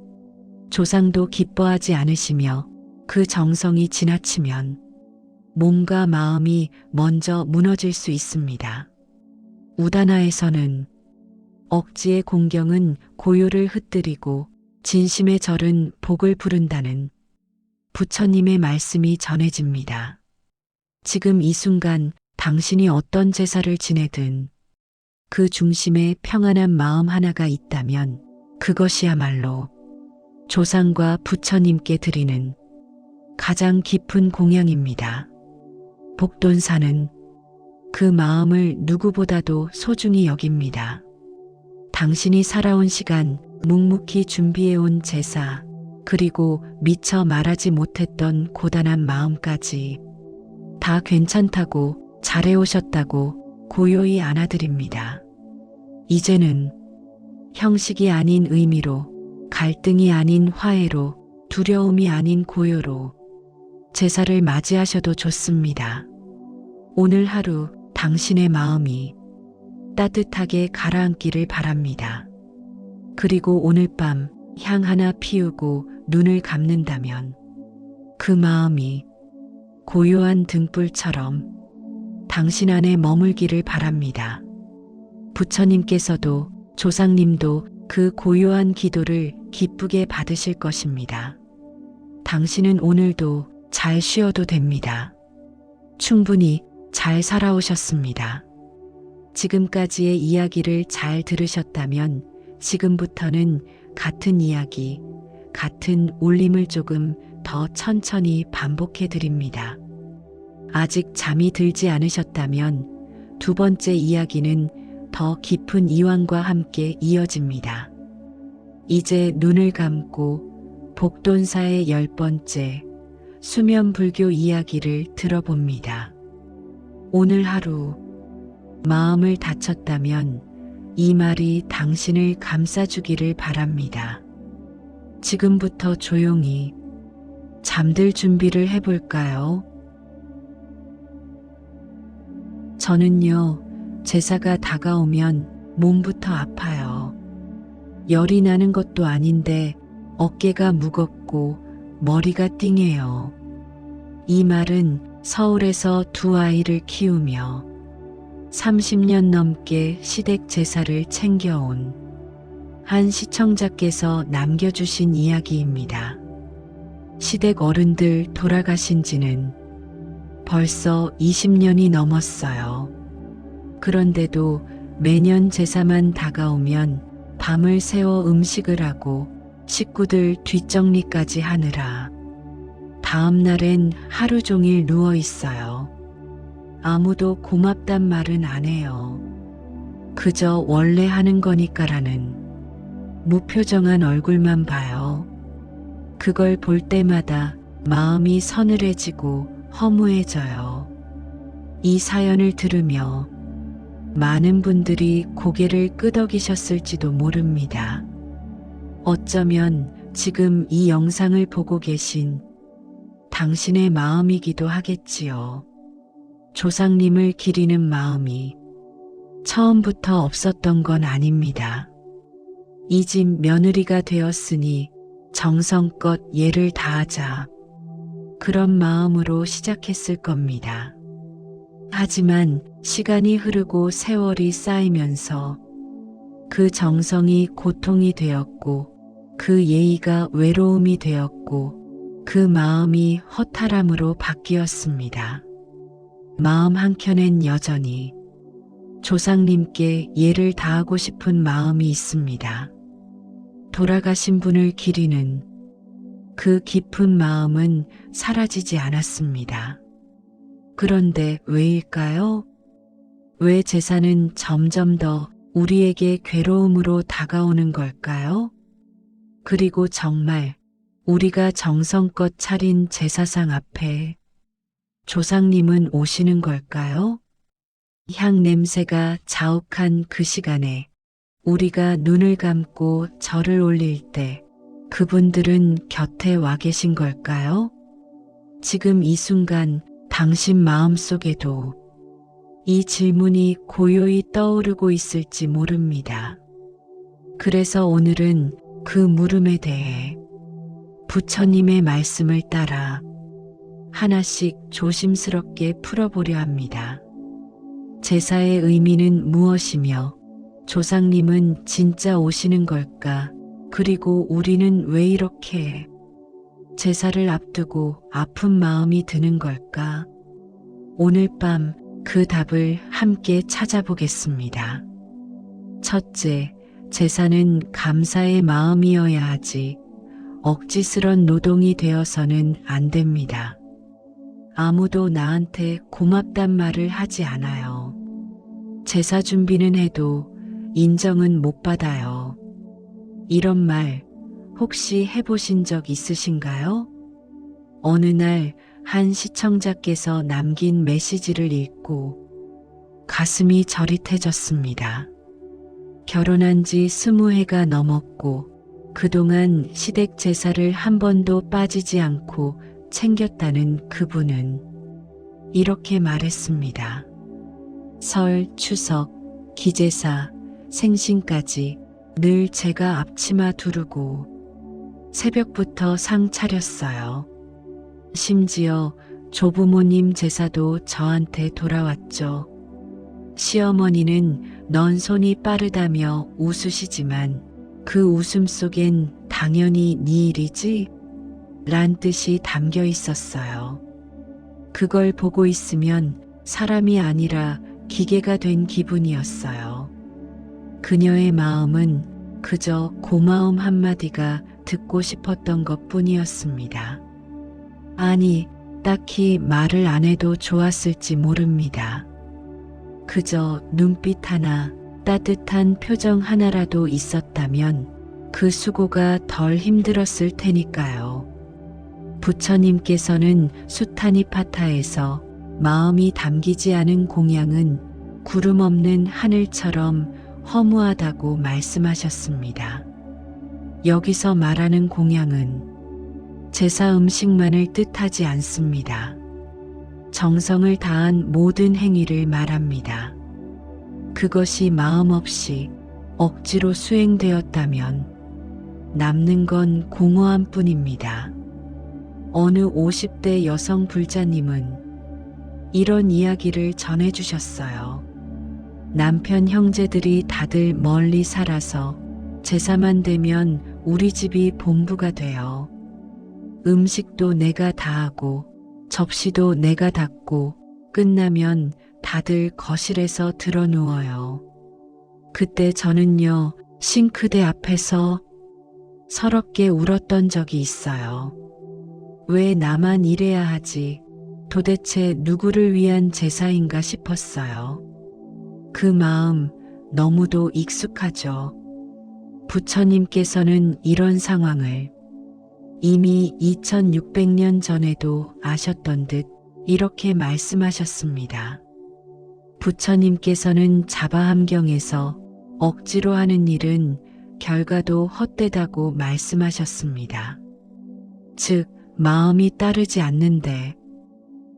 조상도 기뻐하지 않으시며 그 정성이 지나치면 몸과 마음이 먼저 무너질 수 있습니다. 우다나에서는 억지의 공경은 고요를 흩뜨리고 진심의 절은 복을 부른다는 부처님의 말씀이 전해집니다. 지금 이 순간 당신이 어떤 제사를 지내든 그 중심에 평안한 마음 하나가 있다면 그것이야말로 조상과 부처님께 드리는 가장 깊은 공양입니다. 복돈사는 그 마음을 누구보다도 소중히 여깁니다. 당신이 살아온 시간, 묵묵히 준비해온 제사, 그리고 미처 말하지 못했던 고단한 마음까지 다 괜찮다고 잘해오셨다고 고요히 안아드립니다. 이제는 형식이 아닌 의미로, 갈등이 아닌 화해로, 두려움이 아닌 고요로 제사를 맞이하셔도 좋습니다. 오늘 하루 당신의 마음이 따뜻하게 가라앉기를 바랍니다. 그리고 오늘 밤 향 하나 피우고 눈을 감는다면 그 마음이 고요한 등불처럼 당신 안에 머물기를 바랍니다. 부처님께서도 조상님도 그 고요한 기도를 기쁘게 받으실 것입니다. 당신은 오늘도 잘 쉬어도 됩니다. 충분히 잘 살아오셨습니다. 지금까지의 이야기를 잘 들으셨다면 지금부터는 같은 이야기, 같은 울림을 조금 더 천천히 반복해 드립니다. 아직 잠이 들지 않으셨다면 두 번째 이야기는 더 깊은 이완과 함께 이어집니다. 이제 눈을 감고 복돈사의 10번째 수면불교 이야기를 들어봅니다. 오늘 하루 마음을 다쳤다면 이 말이 당신을 감싸주기를 바랍니다. 지금부터 조용히 잠들 준비를 해볼까요? 저는요, 제사가 다가오면 몸부터 아파요. 열이 나는 것도 아닌데 어깨가 무겁고 머리가 띵해요. 이 말은 서울에서 두 아이를 키우며 30년 넘게 시댁 제사를 챙겨온 한 시청자께서 남겨주신 이야기입니다. 시댁 어른들 돌아가신 지는 벌써 20년이 넘었어요. 그런데도 매년 제사만 다가오면 밤을 새워 음식을 하고 식구들 뒷정리까지 하느라 다음 날엔 하루 종일 누워 있어요. 아무도 고맙단 말은 안 해요. 그저 원래 하는 거니까라는 무표정한 얼굴만 봐요. 그걸 볼 때마다 마음이 서늘해지고 허무해져요. 이 사연을 들으며 많은 분들이 고개를 끄덕이셨을지도 모릅니다. 어쩌면 지금 이 영상을 보고 계신 당신의 마음이기도 하겠지요. 조상님을 기리는 마음이 처음부터 없었던 건 아닙니다. 이 집 며느리가 되었으니 정성껏 예를 다하자. 그런 마음으로 시작했을 겁니다. 하지만 시간이 흐르고 세월이 쌓이면서 그 정성이 고통이 되었고 그 예의가 외로움이 되었고 그 마음이 허탈함으로 바뀌었습니다. 마음 한켠엔 여전히 조상님께 예를 다하고 싶은 마음이 있습니다. 돌아가신 분을 기리는 그 깊은 마음은 사라지지 않았습니다. 그런데 왜일까요? 왜 제사는 점점 더 우리에게 괴로움으로 다가오는 걸까요? 그리고 정말 우리가 정성껏 차린 제사상 앞에 조상님은 오시는 걸까요? 향 냄새가 자욱한 그 시간에 우리가 눈을 감고 절을 올릴 때 그분들은 곁에 와 계신 걸까요? 지금 이 순간 당신 마음속에도 이 질문이 고요히 떠오르고 있을지 모릅니다. 그래서 오늘은 그 물음에 대해 부처님의 말씀을 따라 하나씩 조심스럽게 풀어보려 합니다. 제사의 의미는 무엇이며 조상님은 진짜 오시는 걸까? 그리고 우리는 왜 이렇게 제사를 앞두고 아픈 마음이 드는 걸까? 오늘 밤 그 답을 함께 찾아보겠습니다. 첫째, 제사는 감사의 마음이어야 하지 억지스런 노동이 되어서는 안 됩니다. 아무도 나한테 고맙단 말을 하지 않아요. 제사 준비는 해도 인정은 못 받아요. 이런 말 혹시 해보신 적 있으신가요? 어느 날 한 시청자께서 남긴 메시지를 읽고 가슴이 저릿해졌습니다. 결혼한 지 20해가 넘었고 그동안 시댁 제사를 한 번도 빠지지 않고 챙겼다는 그분은 이렇게 말했습니다. 설, 추석, 기제사, 생신까지 늘 제가 앞치마 두르고 새벽부터 상 차렸어요. 심지어 조부모님 제사도 저한테 돌아왔죠. 시어머니는 넌 손이 빠르다며 웃으시지만 그 웃음 속엔 당연히 네 일이지? 란 뜻이 담겨 있었어요. 그걸 보고 있으면 사람이 아니라 기계가 된 기분이었어요. 그녀의 마음은 그저 고마움 한마디가 듣고 싶었던 것 뿐이었습니다. 아니, 딱히 말을 안 해도 좋았을지 모릅니다. 그저 눈빛 하나, 따뜻한 표정 하나라도 있었다면 그 수고가 덜 힘들었을 테니까요. 부처님께서는 수타니파타에서 마음이 담기지 않은 공양은 구름 없는 하늘처럼 허무하다고 말씀하셨습니다. 여기서 말하는 공양은 제사 음식만을 뜻하지 않습니다. 정성을 다한 모든 행위를 말합니다. 그것이 마음 없이 억지로 수행되었다면 남는 건 공허함 뿐입니다. 어느 50대 여성 불자님은 이런 이야기를 전해주셨어요. 남편 형제들이 다들 멀리 살아서 제사만 되면 우리 집이 본부가 돼요. 음식도 내가 다 하고 접시도 내가 닦고 끝나면 다들 거실에서 드러 누워요. 그때 저는요, 싱크대 앞에서 서럽게 울었던 적이 있어요. 왜 나만 이래야 하지? 도대체 누구를 위한 제사인가 싶었어요. 그 마음 너무도 익숙하죠. 부처님께서는 이런 상황을 이미 2600년 전에도 아셨던 듯 이렇게 말씀하셨습니다. 부처님께서는 자바함경에서 억지로 하는 일은 결과도 헛되다고 말씀하셨습니다. 즉, 마음이 따르지 않는데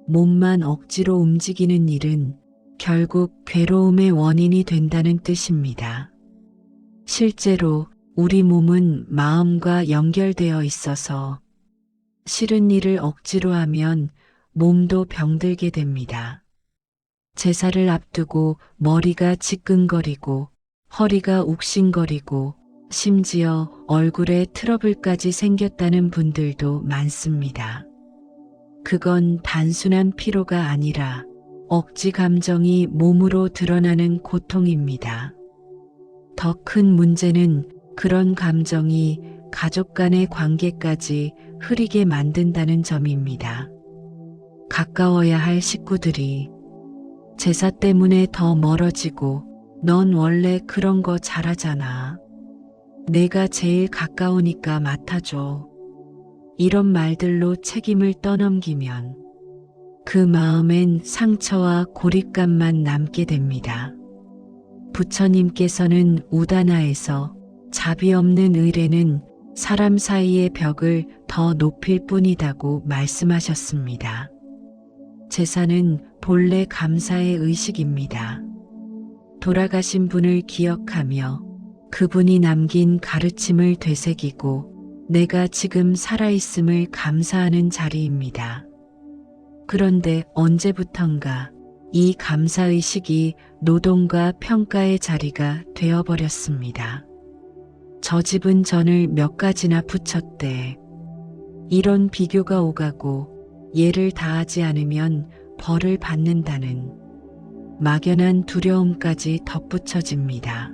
몸만 억지로 움직이는 일은 결국 괴로움의 원인이 된다는 뜻입니다. 실제로 우리 몸은 마음과 연결되어 있어서 싫은 일을 억지로 하면 몸도 병들게 됩니다. 제사를 앞두고 머리가 지끈거리고 허리가 욱신거리고 심지어 얼굴에 트러블까지 생겼다는 분들도 많습니다. 그건 단순한 피로가 아니라 억지 감정이 몸으로 드러나는 고통입니다. 더 큰 문제는 그런 감정이 가족 간의 관계까지 흐리게 만든다는 점입니다. 가까워야 할 식구들이 제사 때문에 더 멀어지고 넌 원래 그런 거 잘하잖아. 내가 제일 가까우니까 맡아줘. 이런 말들로 책임을 떠넘기면 그 마음엔 상처와 고립감만 남게 됩니다. 부처님께서는 우다나에서 자비 없는 의례는 사람 사이의 벽을 더 높일 뿐이다고 말씀하셨습니다. 제사는 본래 감사의 의식입니다. 돌아가신 분을 기억하며 그분이 남긴 가르침을 되새기고 내가 지금 살아있음을 감사하는 자리입니다. 그런데 언제부턴가 이 감사의식이 노동과 평가의 자리가 되어버렸습니다. 저 집은 전을 몇 가지나 부쳤대. 이런 비교가 오가고 예를 다하지 않으면 벌을 받는다는 막연한 두려움까지 덧붙여집니다.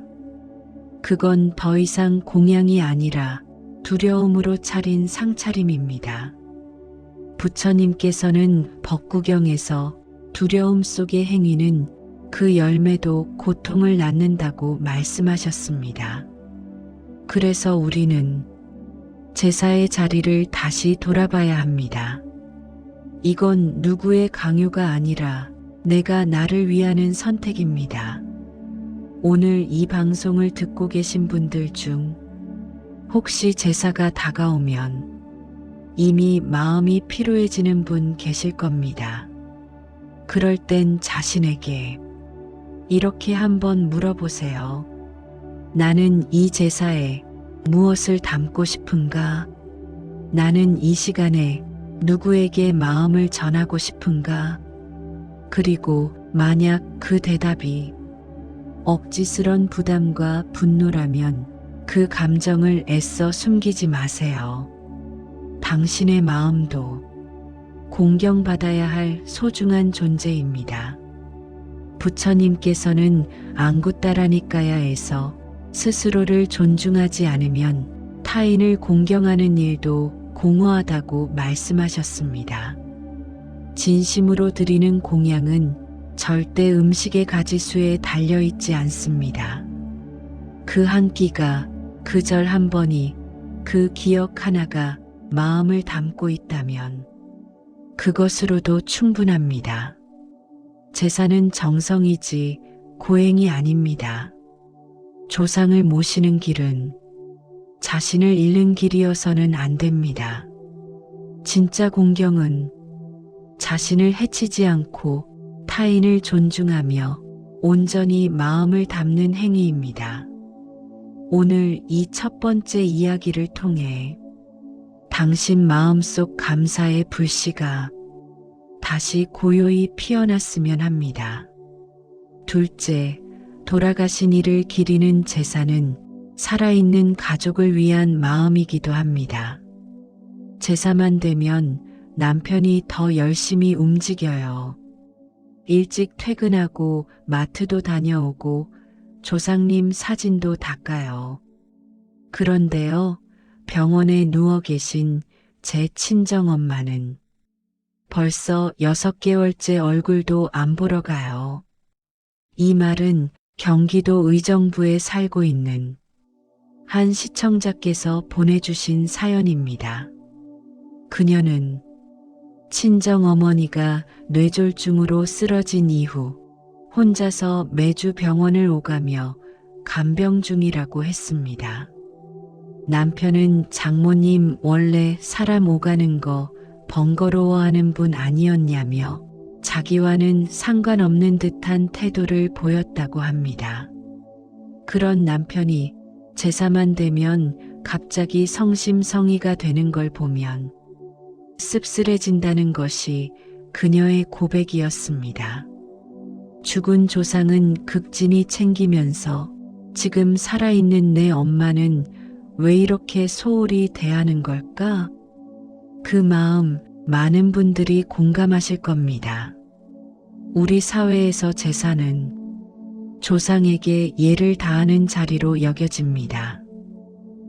그건 더 이상 공양이 아니라 두려움으로 차린 상차림입니다. 부처님께서는 법구경에서 두려움 속의 행위는 그 열매도 고통을 낳는다고 말씀하셨습니다. 그래서 우리는 제사의 자리를 다시 돌아봐야 합니다. 이건 누구의 강요가 아니라 내가 나를 위하는 선택입니다. 오늘 이 방송을 듣고 계신 분들 중 혹시 제사가 다가오면 이미 마음이 피로해지는 분 계실 겁니다. 그럴 땐 자신에게 이렇게 한번 물어보세요. 나는 이 제사에 무엇을 담고 싶은가? 나는 이 시간에 누구에게 마음을 전하고 싶은가? 그리고 만약 그 대답이 억지스런 부담과 분노라면 그 감정을 애써 숨기지 마세요. 당신의 마음도 공경받아야 할 소중한 존재입니다. 부처님께서는 앙구따라니까야에서 스스로를 존중하지 않으면 타인을 공경하는 일도 공허하다고 말씀하셨습니다. 진심으로 드리는 공양은 절대 음식의 가지수에 달려있지 않습니다. 그 한 끼가, 그 절 한 번이, 그 기억 하나가 마음을 담고 있다면 그것으로도 충분합니다. 제사는 정성이지 고행이 아닙니다. 조상을 모시는 길은 자신을 잃는 길이어서는 안 됩니다. 진짜 공경은 자신을 해치지 않고 타인을 존중하며 온전히 마음을 담는 행위입니다. 오늘 이 첫 번째 이야기를 통해 당신 마음속 감사의 불씨가 다시 고요히 피어났으면 합니다. 둘째, 돌아가신 이를 기리는 제사는 살아있는 가족을 위한 마음이기도 합니다. 제사만 되면 남편이 더 열심히 움직여요. 일찍 퇴근하고 마트도 다녀오고 조상님 사진도 닦아요. 그런데요, 병원에 누워 계신 제 친정엄마는 벌써 6개월째 얼굴도 안 보러 가요. 이 말은 경기도 의정부에 살고 있는 한 시청자께서 보내주신 사연입니다. 그녀는 친정어머니가 뇌졸중으로 쓰러진 이후 혼자서 매주 병원을 오가며 간병 중이라고 했습니다. 남편은 장모님 원래 사람 오가는 거 번거로워하는 분 아니었냐며 자기와는 상관없는 듯한 태도를 보였다고 합니다. 그런 남편이 제사만 되면 갑자기 성심성의가 되는 걸 보면 씁쓸해진다는 것이 그녀의 고백이었습니다. 죽은 조상은 극진히 챙기면서 지금 살아있는 내 엄마는 왜 이렇게 소홀히 대하는 걸까? 그 마음 많은 분들이 공감하실 겁니다. 우리 사회에서 제사는 조상에게 예를 다하는 자리로 여겨집니다.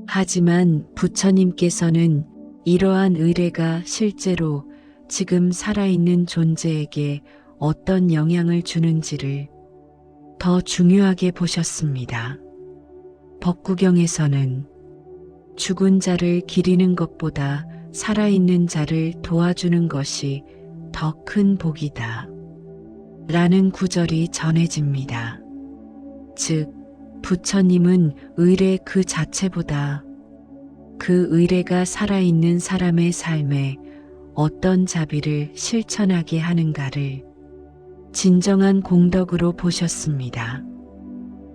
하지만 부처님께서는 이러한 의례가 실제로 지금 살아있는 존재에게 어떤 영향을 주는지를 더 중요하게 보셨습니다. 법구경에서는 죽은 자를 기리는 것보다 살아있는 자를 도와주는 것이 더 큰 복이다 라는 구절이 전해집니다. 즉, 부처님은 의례 그 자체보다 그 의례가 살아있는 사람의 삶에 어떤 자비를 실천하게 하는가를 진정한 공덕으로 보셨습니다.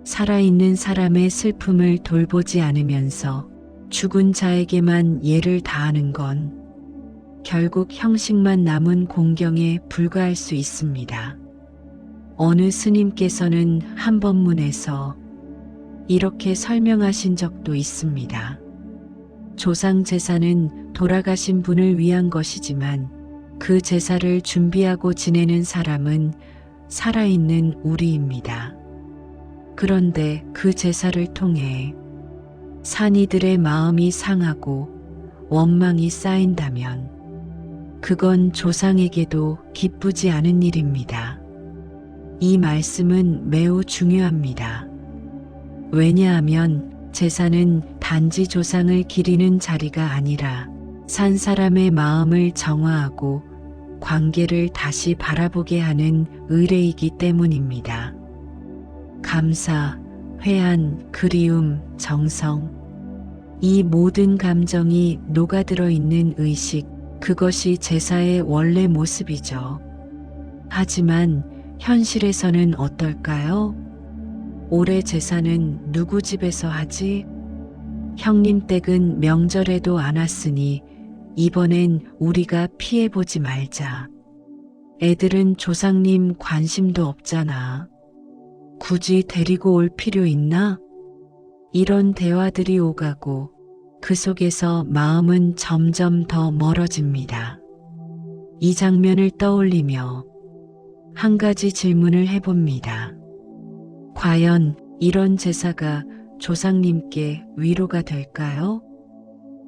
살아있는 사람의 슬픔을 돌보지 않으면서 죽은 자에게만 예를 다하는 건 결국 형식만 남은 공경에 불과할 수 있습니다. 어느 스님께서는 한 법문에서 이렇게 설명하신 적도 있습니다. 조상 제사는 돌아가신 분을 위한 것이지만 그 제사를 준비하고 지내는 사람은 살아있는 우리입니다. 그런데 그 제사를 통해 산이들의 마음이 상하고 원망이 쌓인다면 그건 조상에게도 기쁘지 않은 일입니다. 이 말씀은 매우 중요합니다. 왜냐하면 제사는 단지 조상을 기리는 자리가 아니라 산 사람의 마음을 정화하고 관계를 다시 바라보게 하는 의례이기 때문입니다. 감사, 회한, 그리움, 정성, 이 모든 감정이 녹아들어 있는 의식, 그것이 제사의 원래 모습이죠. 하지만 현실에서는 어떨까요? 올해 제사는 누구 집에서 하지? 형님 댁은 명절에도 안 왔으니 이번엔 우리가 피해보지 말자. 애들은 조상님 관심도 없잖아. 굳이 데리고 올 필요 있나? 이런 대화들이 오가고 그 속에서 마음은 점점 더 멀어집니다. 이 장면을 떠올리며 한 가지 질문을 해봅니다. 과연 이런 제사가 조상님께 위로가 될까요?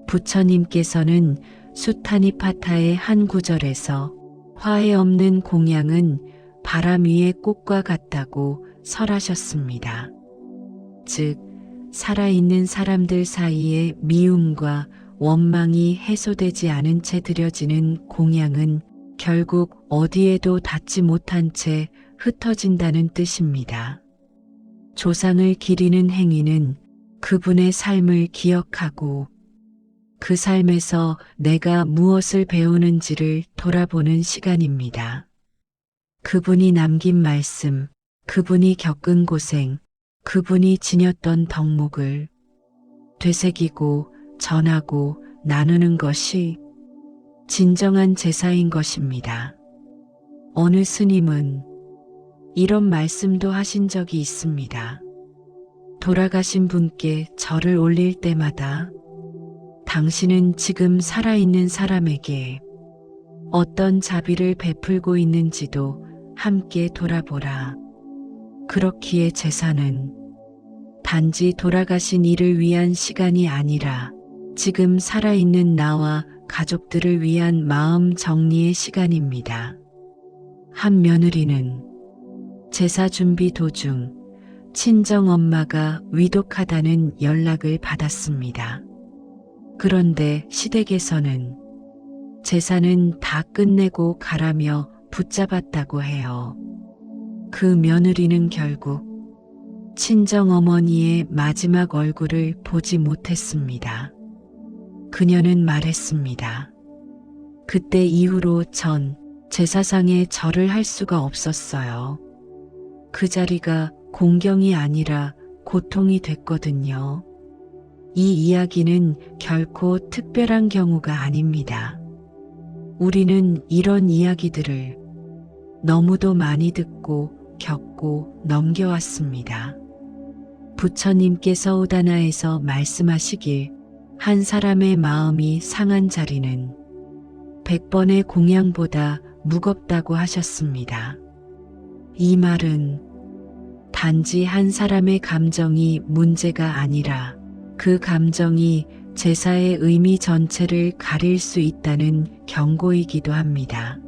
부처님께서는 수타니파타의 한 구절에서 화해 없는 공양은 바람 위의 꽃과 같다고 설하셨습니다. 즉, 살아있는 사람들 사이에 미움과 원망이 해소되지 않은 채 드려지는 공양은 결국 어디에도 닿지 못한 채 흩어진다는 뜻입니다. 조상을 기리는 행위는 그분의 삶을 기억하고 그 삶에서 내가 무엇을 배우는지를 돌아보는 시간입니다. 그분이 남긴 말씀, 그분이 겪은 고생, 그분이 지녔던 덕목을 되새기고 전하고 나누는 것이 진정한 제사인 것입니다. 어느 스님은 이런 말씀도 하신 적이 있습니다. 돌아가신 분께 절을 올릴 때마다 당신은 지금 살아있는 사람에게 어떤 자비를 베풀고 있는지도 함께 돌아보라. 그렇기에 제사는 단지 돌아가신 이를 위한 시간이 아니라 지금 살아있는 나와 가족들을 위한 마음 정리의 시간입니다. 한 며느리는 제사 준비 도중 친정엄마가 위독하다는 연락을 받았습니다. 그런데 시댁에서는 제사는 다 끝내고 가라며 붙잡았다고 해요. 그 며느리는 결국 친정어머니의 마지막 얼굴을 보지 못했습니다. 그녀는 말했습니다. 그때 이후로 전 제사상에 절을 할 수가 없었어요. 그 자리가 공경이 아니라 고통이 됐거든요. 이 이야기는 결코 특별한 경우가 아닙니다. 우리는 이런 이야기들을 너무도 많이 듣고 겪고 넘겨왔습니다. 부처님께서 오다나에서 말씀하시길 한 사람의 마음이 상한 자리는 100번의 공양보다 무겁다고 하셨습니다. 이 말은 단지 한 사람의 감정이 문제가 아니라 그 감정이 제사의 의미 전체를 가릴 수 있다는 경고이기도 합니다.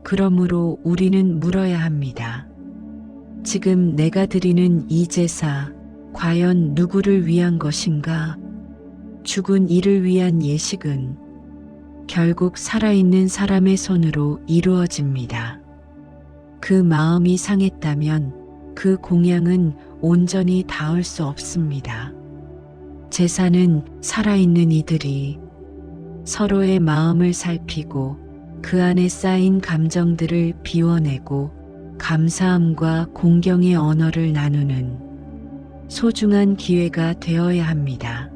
그러므로 우리는 물어야 합니다. 지금 내가 드리는 이 제사, 과연 누구를 위한 것인가? 죽은 이를 위한 예식은 결국 살아있는 사람의 손으로 이루어집니다. 그 마음이 상했다면 그 공양은 온전히 닿을 수 없습니다. 제사는 살아있는 이들이 서로의 마음을 살피고 그 안에 쌓인 감정들을 비워내고 감사함과 공경의 언어를 나누는 소중한 기회가 되어야 합니다.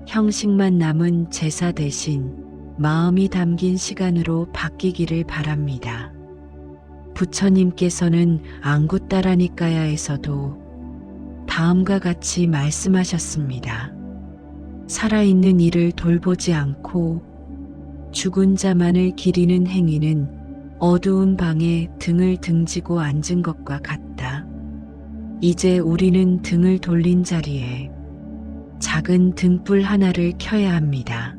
형식만 남은 제사 대신 마음이 담긴 시간으로 바뀌기를 바랍니다. 부처님께서는 앙구따라니까야에서도 다음과 같이 말씀하셨습니다. 살아있는 이를 돌보지 않고 죽은 자만을 기리는 행위는 어두운 방에 등을 등지고 앉은 것과 같다. 이제 우리는 등을 돌린 자리에 작은 등불 하나를 켜야 합니다.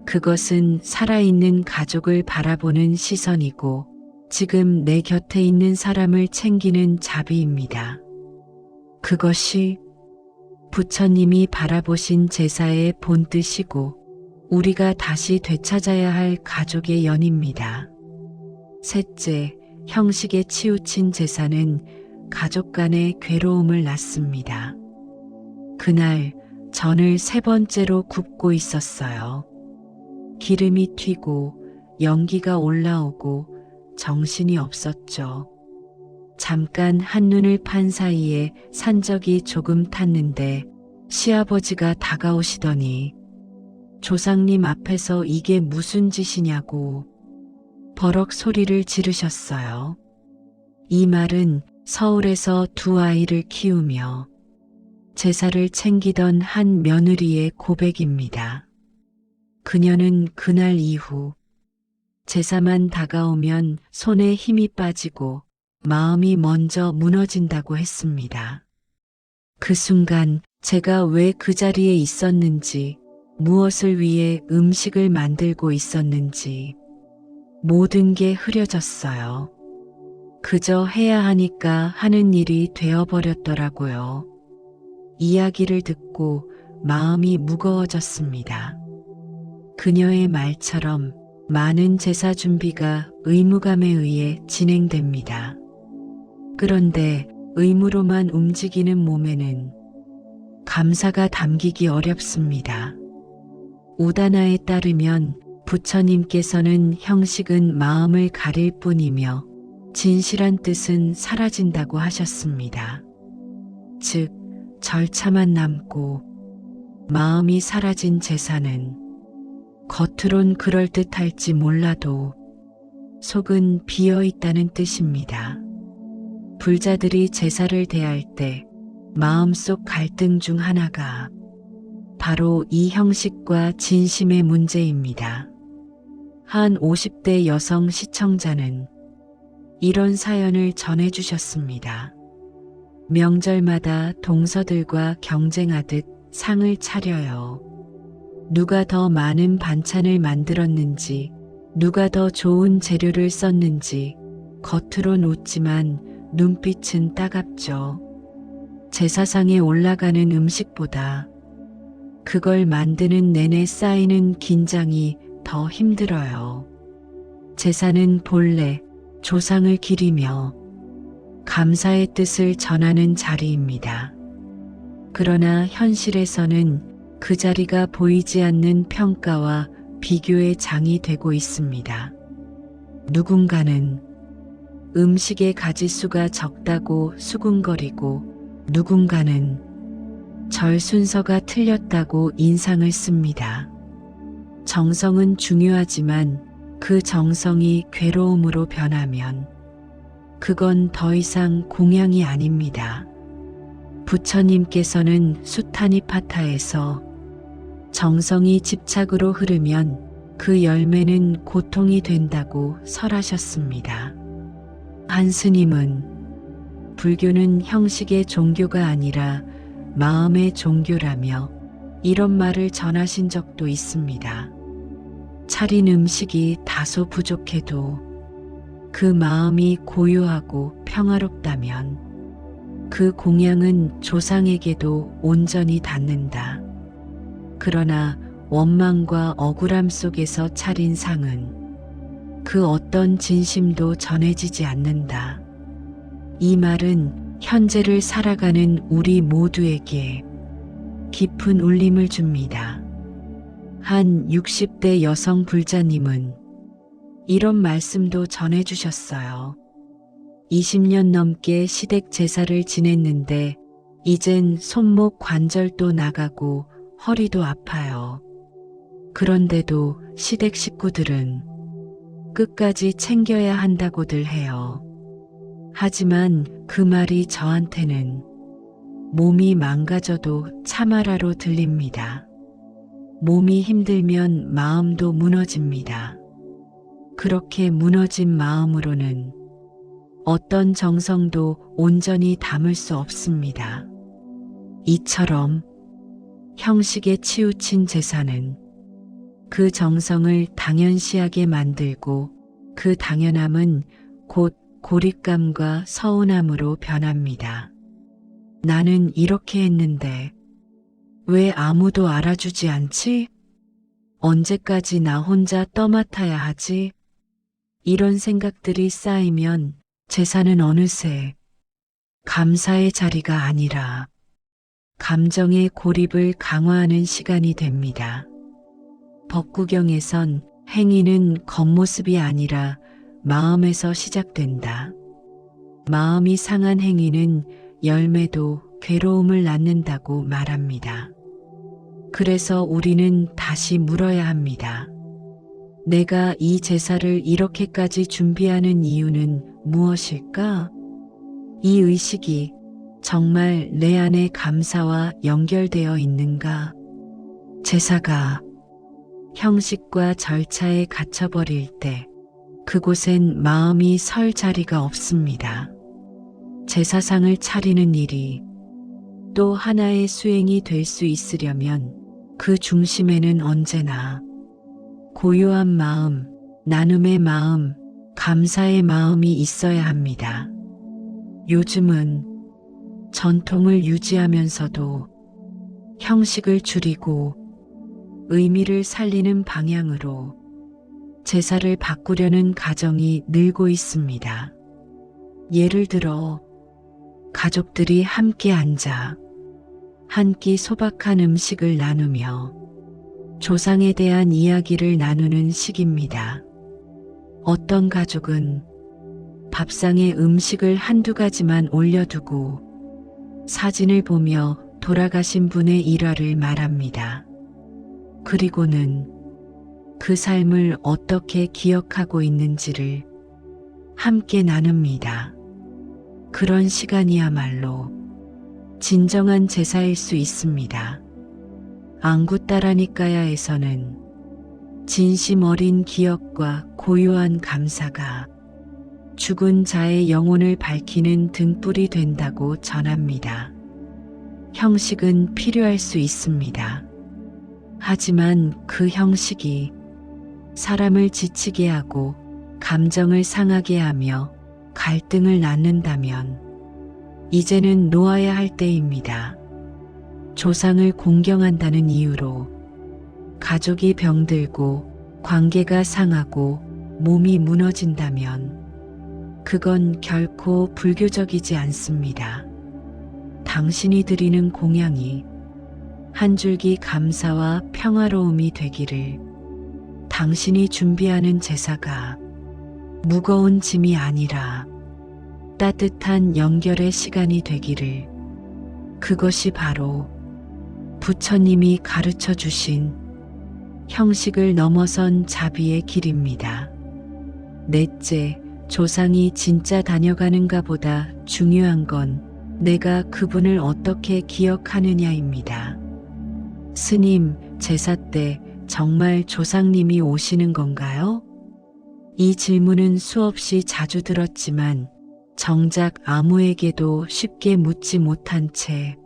그것은 살아있는 가족을 바라보는 시선이고 지금 내 곁에 있는 사람을 챙기는 자비입니다. 그것이 부처님이 바라보신 제사의 본뜻이고 우리가 다시 되찾아야 할 가족의 연입니다. 셋째, 형식에 치우친 제사는 가족 간의 괴로움을 낳습니다. 그날 전을 3번째로 굽고 있었어요. 기름이 튀고 연기가 올라오고 정신이 없었죠. 잠깐 한눈을 판 사이에 산적이 조금 탔는데 시아버지가 다가오시더니 조상님 앞에서 이게 무슨 짓이냐고 버럭 소리를 지르셨어요. 이 말은 서울에서 2 아이를 키우며 제사를 챙기던 한 며느리의 고백입니다. 그녀는 그날 이후 제사만 다가오면 손에 힘이 빠지고 마음이 먼저 무너진다고 했습니다. 그 순간 제가 왜 그 자리에 있었는지, 무엇을 위해 음식을 만들고 있었는지 모든 게 흐려졌어요. 그저 해야 하니까 하는 일이 되어버렸더라고요. 이야기를 듣고 마음이 무거워졌습니다. 그녀의 말처럼 많은 제사 준비가 의무감에 의해 진행됩니다. 그런데 의무로만 움직이는 몸에는 감사가 담기기 어렵습니다. 오다나에 따르면 부처님께서는 형식은 마음을 가릴 뿐이며 진실한 뜻은 사라진다고 하셨습니다. 즉, 절차만 남고 마음이 사라진 제사는 겉으론 그럴듯할지 몰라도 속은 비어있다는 뜻입니다. 불자들이 제사를 대할 때 마음속 갈등 중 하나가 바로 이 형식과 진심의 문제입니다. 한 50대 여성 시청자는 이런 사연을 전해주셨습니다. 명절마다 동서들과 경쟁하듯 상을 차려요. 누가 더 많은 반찬을 만들었는지, 누가 더 좋은 재료를 썼는지 겉으론 웃지만 눈빛은 따갑죠. 제사상에 올라가는 음식보다 그걸 만드는 내내 쌓이는 긴장이 더 힘들어요. 제사는 본래 조상을 기리며 감사의 뜻을 전하는 자리입니다. 그러나 현실에서는 그 자리가 보이지 않는 평가와 비교의 장이 되고 있습니다. 누군가는 음식의 가짓수가 적다고 수군거리고 누군가는 절 순서가 틀렸다고 인상을 씁니다. 정성은 중요하지만 그 정성이 괴로움으로 변하면 그건 더 이상 공양이 아닙니다. 부처님께서는 수타니파타에서 정성이 집착으로 흐르면 그 열매는 고통이 된다고 설하셨습니다. 한 스님은 불교는 형식의 종교가 아니라 마음의 종교라며 이런 말을 전하신 적도 있습니다. 차린 음식이 다소 부족해도 그 마음이 고요하고 평화롭다면 그 공양은 조상에게도 온전히 닿는다. 그러나 원망과 억울함 속에서 차린 상은 그 어떤 진심도 전해지지 않는다. 이 말은 현재를 살아가는 우리 모두에게 깊은 울림을 줍니다. 한 60대 여성 불자님은 이런 말씀도 전해주셨어요. 20년 넘게 시댁 제사를 지냈는데 이젠 손목 관절도 나가고 허리도 아파요. 그런데도 시댁 식구들은 끝까지 챙겨야 한다고들 해요. 하지만 그 말이 저한테는 몸이 망가져도 참아라로 들립니다. 몸이 힘들면 마음도 무너집니다. 그렇게 무너진 마음으로는 어떤 정성도 온전히 담을 수 없습니다. 이처럼 형식에 치우친 제사는 그 정성을 당연시하게 만들고 그 당연함은 곧 고립감과 서운함으로 변합니다. 나는 이렇게 했는데 왜 아무도 알아주지 않지? 언제까지 나 혼자 떠맡아야 하지? 이런 생각들이 쌓이면 제사는 어느새 감사의 자리가 아니라 감정의 고립을 강화하는 시간이 됩니다. 법구경에선 행위는 겉모습이 아니라 마음에서 시작된다. 마음이 상한 행위는 열매도 괴로움을 낳는다고 말합니다. 그래서 우리는 다시 물어야 합니다. 내가 이 제사를 이렇게까지 준비하는 이유는 무엇일까? 이 의식이 정말 내 안의 감사와 연결되어 있는가? 제사가 형식과 절차에 갇혀버릴 때 그곳엔 마음이 설 자리가 없습니다. 제사상을 차리는 일이 또 하나의 수행이 될 수 있으려면 그 중심에는 언제나 고요한 마음, 나눔의 마음, 감사의 마음이 있어야 합니다. 요즘은 전통을 유지하면서도 형식을 줄이고 의미를 살리는 방향으로 제사를 바꾸려는 가정이 늘고 있습니다. 예를 들어 가족들이 함께 앉아 한 끼 소박한 음식을 나누며 조상에 대한 이야기를 나누는 시기입니다. 어떤 가족은 밥상에 음식을 한두 가지만 올려두고 사진을 보며 돌아가신 분의 일화를 말합니다. 그리고는 그 삶을 어떻게 기억하고 있는지를 함께 나눕니다. 그런 시간이야말로 진정한 제사일 수 있습니다. 앙구따라니까야에서는 진심 어린 기억과 고요한 감사가 죽은 자의 영혼을 밝히는 등불이 된다고 전합니다. 형식은 필요할 수 있습니다. 하지만 그 형식이 사람을 지치게 하고 감정을 상하게 하며 갈등을 낳는다면 이제는 놓아야 할 때입니다. 조상을 공경한다는 이유로 가족이 병들고 관계가 상하고 몸이 무너진다면 그건 결코 불교적이지 않습니다. 당신이 드리는 공양이 한 줄기 감사와 평화로움이 되기를, 당신이 준비하는 제사가 무거운 짐이 아니라 따뜻한 연결의 시간이 되기를, 그것이 바로 부처님이 가르쳐 주신 형식을 넘어선 자비의 길입니다. 넷째, 조상이 진짜 다녀가는가 보다 중요한 건 내가 그분을 어떻게 기억하느냐입니다. 스님, 제사 때 정말 조상님이 오시는 건가요? 이 질문은 수없이 자주 들었지만 정작 아무에게도 쉽게 묻지 못한 채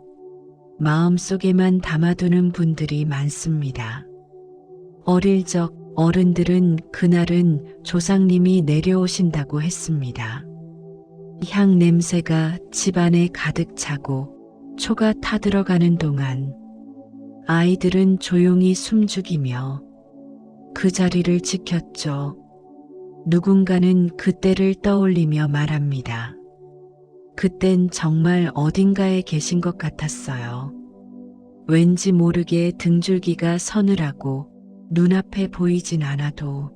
마음속에만 담아두는 분들이 많습니다. 어릴 적 어른들은 그날은 조상님이 내려오신다고 했습니다. 향 냄새가 집안에 가득 차고 초가 타들어가는 동안 아이들은 조용히 숨죽이며 그 자리를 지켰죠. 누군가는 그때를 떠올리며 말합니다. 그땐 정말 어딘가에 계신 것 같았어요. 왠지 모르게 등줄기가 서늘하고 눈앞에 보이진 않아도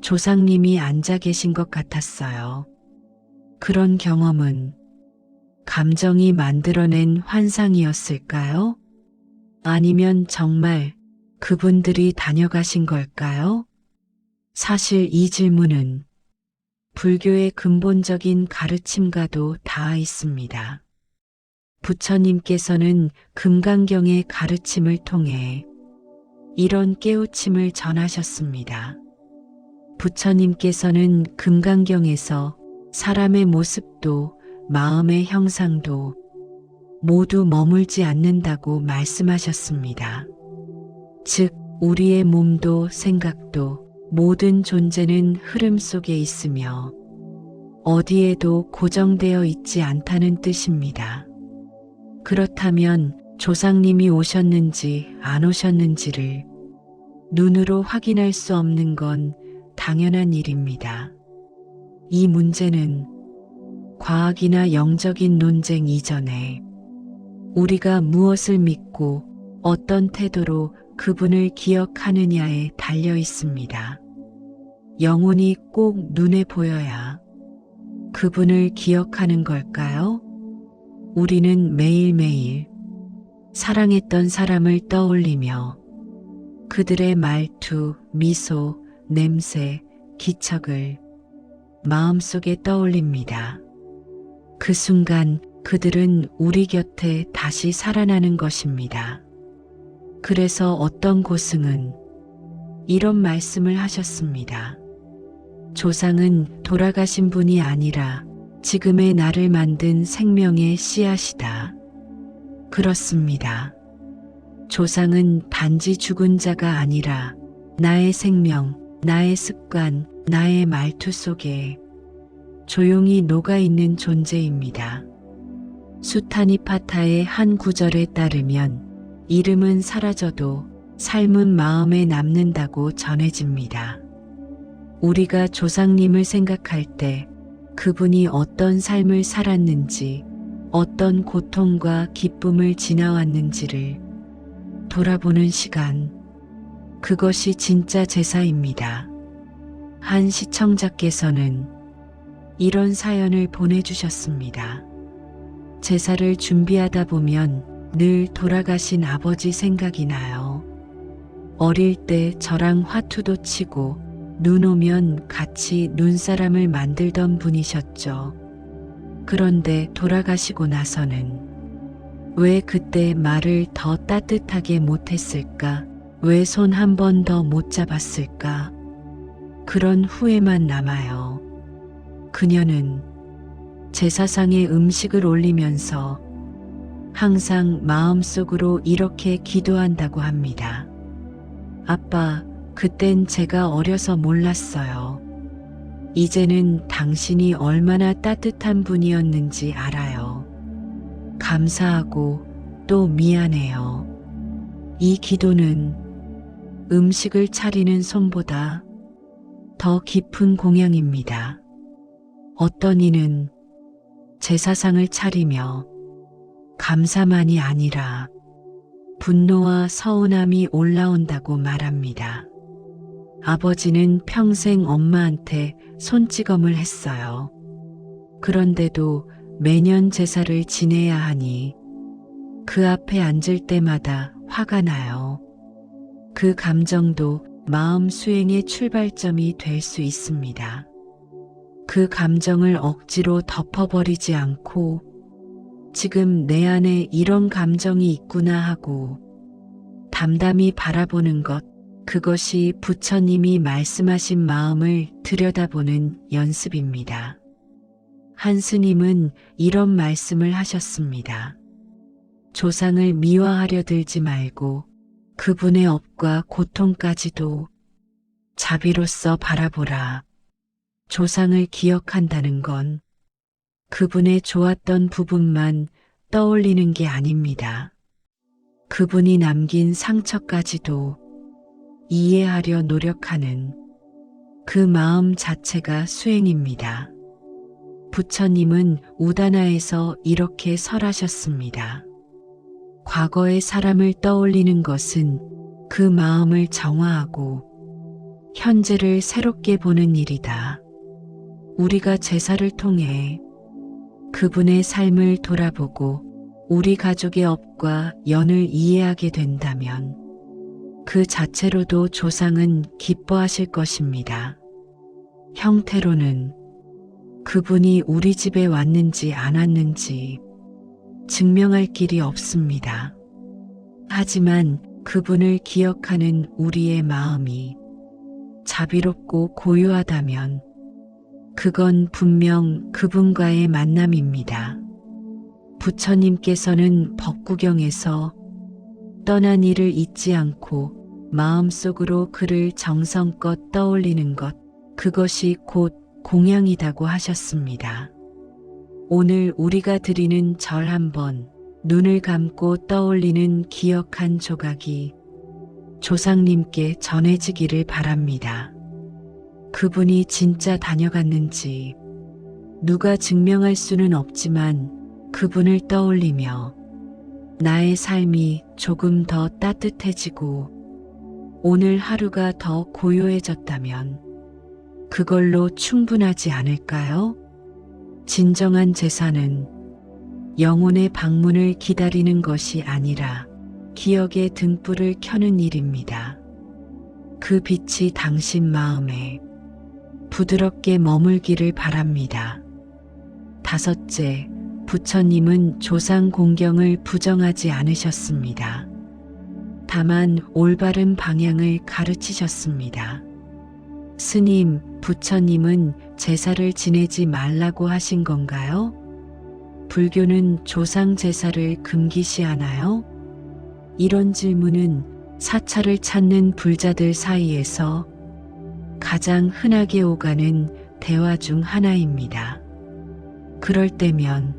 조상님이 앉아 계신 것 같았어요. 그런 경험은 감정이 만들어낸 환상이었을까요? 아니면 정말 그분들이 다녀가신 걸까요? 사실 이 질문은 불교의 근본적인 가르침과도 닿아 있습니다. 부처님께서는 금강경의 가르침을 통해 이런 깨우침을 전하셨습니다. 부처님께서는 금강경에서 사람의 모습도 마음의 형상도 모두 머물지 않는다고 말씀하셨습니다. 즉, 우리의 몸도 생각도 모든 존재는 흐름 속에 있으며 어디에도 고정되어 있지 않다는 뜻입니다. 그렇다면 조상님이 오셨는지 안 오셨는지를 눈으로 확인할 수 없는 건 당연한 일입니다. 이 문제는 과학이나 영적인 논쟁 이전에 우리가 무엇을 믿고 어떤 태도로 그분을 기억하느냐에 달려 있습니다. 영혼이 꼭 눈에 보여야 그분을 기억하는 걸까요? 우리는 매일매일 사랑했던 사람을 떠올리며 그들의 말투, 미소, 냄새, 기척을 마음속에 떠올립니다. 그 순간 그들은 우리 곁에 다시 살아나는 것입니다. 그래서 어떤 고승은 이런 말씀을 하셨습니다. 조상은 돌아가신 분이 아니라 지금의 나를 만든 생명의 씨앗이다. 그렇습니다. 조상은 단지 죽은 자가 아니라 나의 생명, 나의 습관, 나의 말투 속에 조용히 녹아있는 존재입니다. 수타니파타의 한 구절에 따르면 이름은 사라져도 삶은 마음에 남는다고 전해집니다. 우리가 조상님을 생각할 때 그분이 어떤 삶을 살았는지, 어떤 고통과 기쁨을 지나왔는지를 돌아보는 시간, 그것이 진짜 제사입니다. 한 시청자께서는 이런 사연을 보내주셨습니다. 제사를 준비하다 보면 늘 돌아가신 아버지 생각이 나요. 어릴 때 저랑 화투도 치고 눈 오면 같이 눈사람을 만들던 분이셨죠. 그런데 돌아가시고 나서는 왜 그때 말을 더 따뜻하게 못했을까? 왜 손 한 번 더 못 잡았을까? 그런 후회만 남아요. 그녀는 제사상에 음식을 올리면서 항상 마음속으로 이렇게 기도한다고 합니다. 아빠, 그땐 제가 어려서 몰랐어요. 이제는 당신이 얼마나 따뜻한 분이었는지 알아요. 감사하고 또 미안해요. 이 기도는 음식을 차리는 손보다 더 깊은 공양입니다. 어떤 이는 제사상을 차리며 감사만이 아니라 분노와 서운함이 올라온다고 말합니다. 아버지는 평생 엄마한테 손찌검을 했어요. 그런데도 매년 제사를 지내야 하니 그 앞에 앉을 때마다 화가 나요. 그 감정도 마음 수행의 출발점이 될 수 있습니다. 그 감정을 억지로 덮어버리지 않고 지금 내 안에 이런 감정이 있구나 하고 담담히 바라보는 것, 그것이 부처님이 말씀하신 마음을 들여다보는 연습입니다. 한 스님은 이런 말씀을 하셨습니다. 조상을 미화하려 들지 말고 그분의 업과 고통까지도 자비로써 바라보라. 조상을 기억한다는 건 그분의 좋았던 부분만 떠올리는 게 아닙니다. 그분이 남긴 상처까지도 이해하려 노력하는 그 마음 자체가 수행입니다. 부처님은 우다나에서 이렇게 설하셨습니다. 과거의 사람을 떠올리는 것은 그 마음을 정화하고 현재를 새롭게 보는 일이다. 우리가 제사를 통해 그분의 삶을 돌아보고 우리 가족의 업과 연을 이해하게 된다면 그 자체로도 조상은 기뻐하실 것입니다. 형태로는 그분이 우리 집에 왔는지 안 왔는지 증명할 길이 없습니다. 하지만 그분을 기억하는 우리의 마음이 자비롭고 고요하다면 그건 분명 그분과의 만남입니다. 부처님께서는 법구경에서 떠난 이를 잊지 않고 마음속으로 그를 정성껏 떠올리는 것, 그것이 곧 공양이다고 하셨습니다. 오늘 우리가 드리는 절 한번, 눈을 감고 떠올리는 기억 한 조각이 조상님께 전해지기를 바랍니다. 그분이 진짜 다녀갔는지 누가 증명할 수는 없지만 그분을 떠올리며 나의 삶이 조금 더 따뜻해지고 오늘 하루가 더 고요해졌다면 그걸로 충분하지 않을까요? 진정한 제사는 영혼의 방문을 기다리는 것이 아니라 기억의 등불을 켜는 일입니다. 그 빛이 당신 마음에 부드럽게 머물기를 바랍니다. 다섯째, 부처님은 조상 공경을 부정하지 않으셨습니다. 다만 올바른 방향을 가르치셨습니다. 스님, 부처님은 제사를 지내지 말라고 하신 건가요? 불교는 조상 제사를 금기시하나요? 이런 질문은 사찰을 찾는 불자들 사이에서 가장 흔하게 오가는 대화 중 하나입니다. 그럴 때면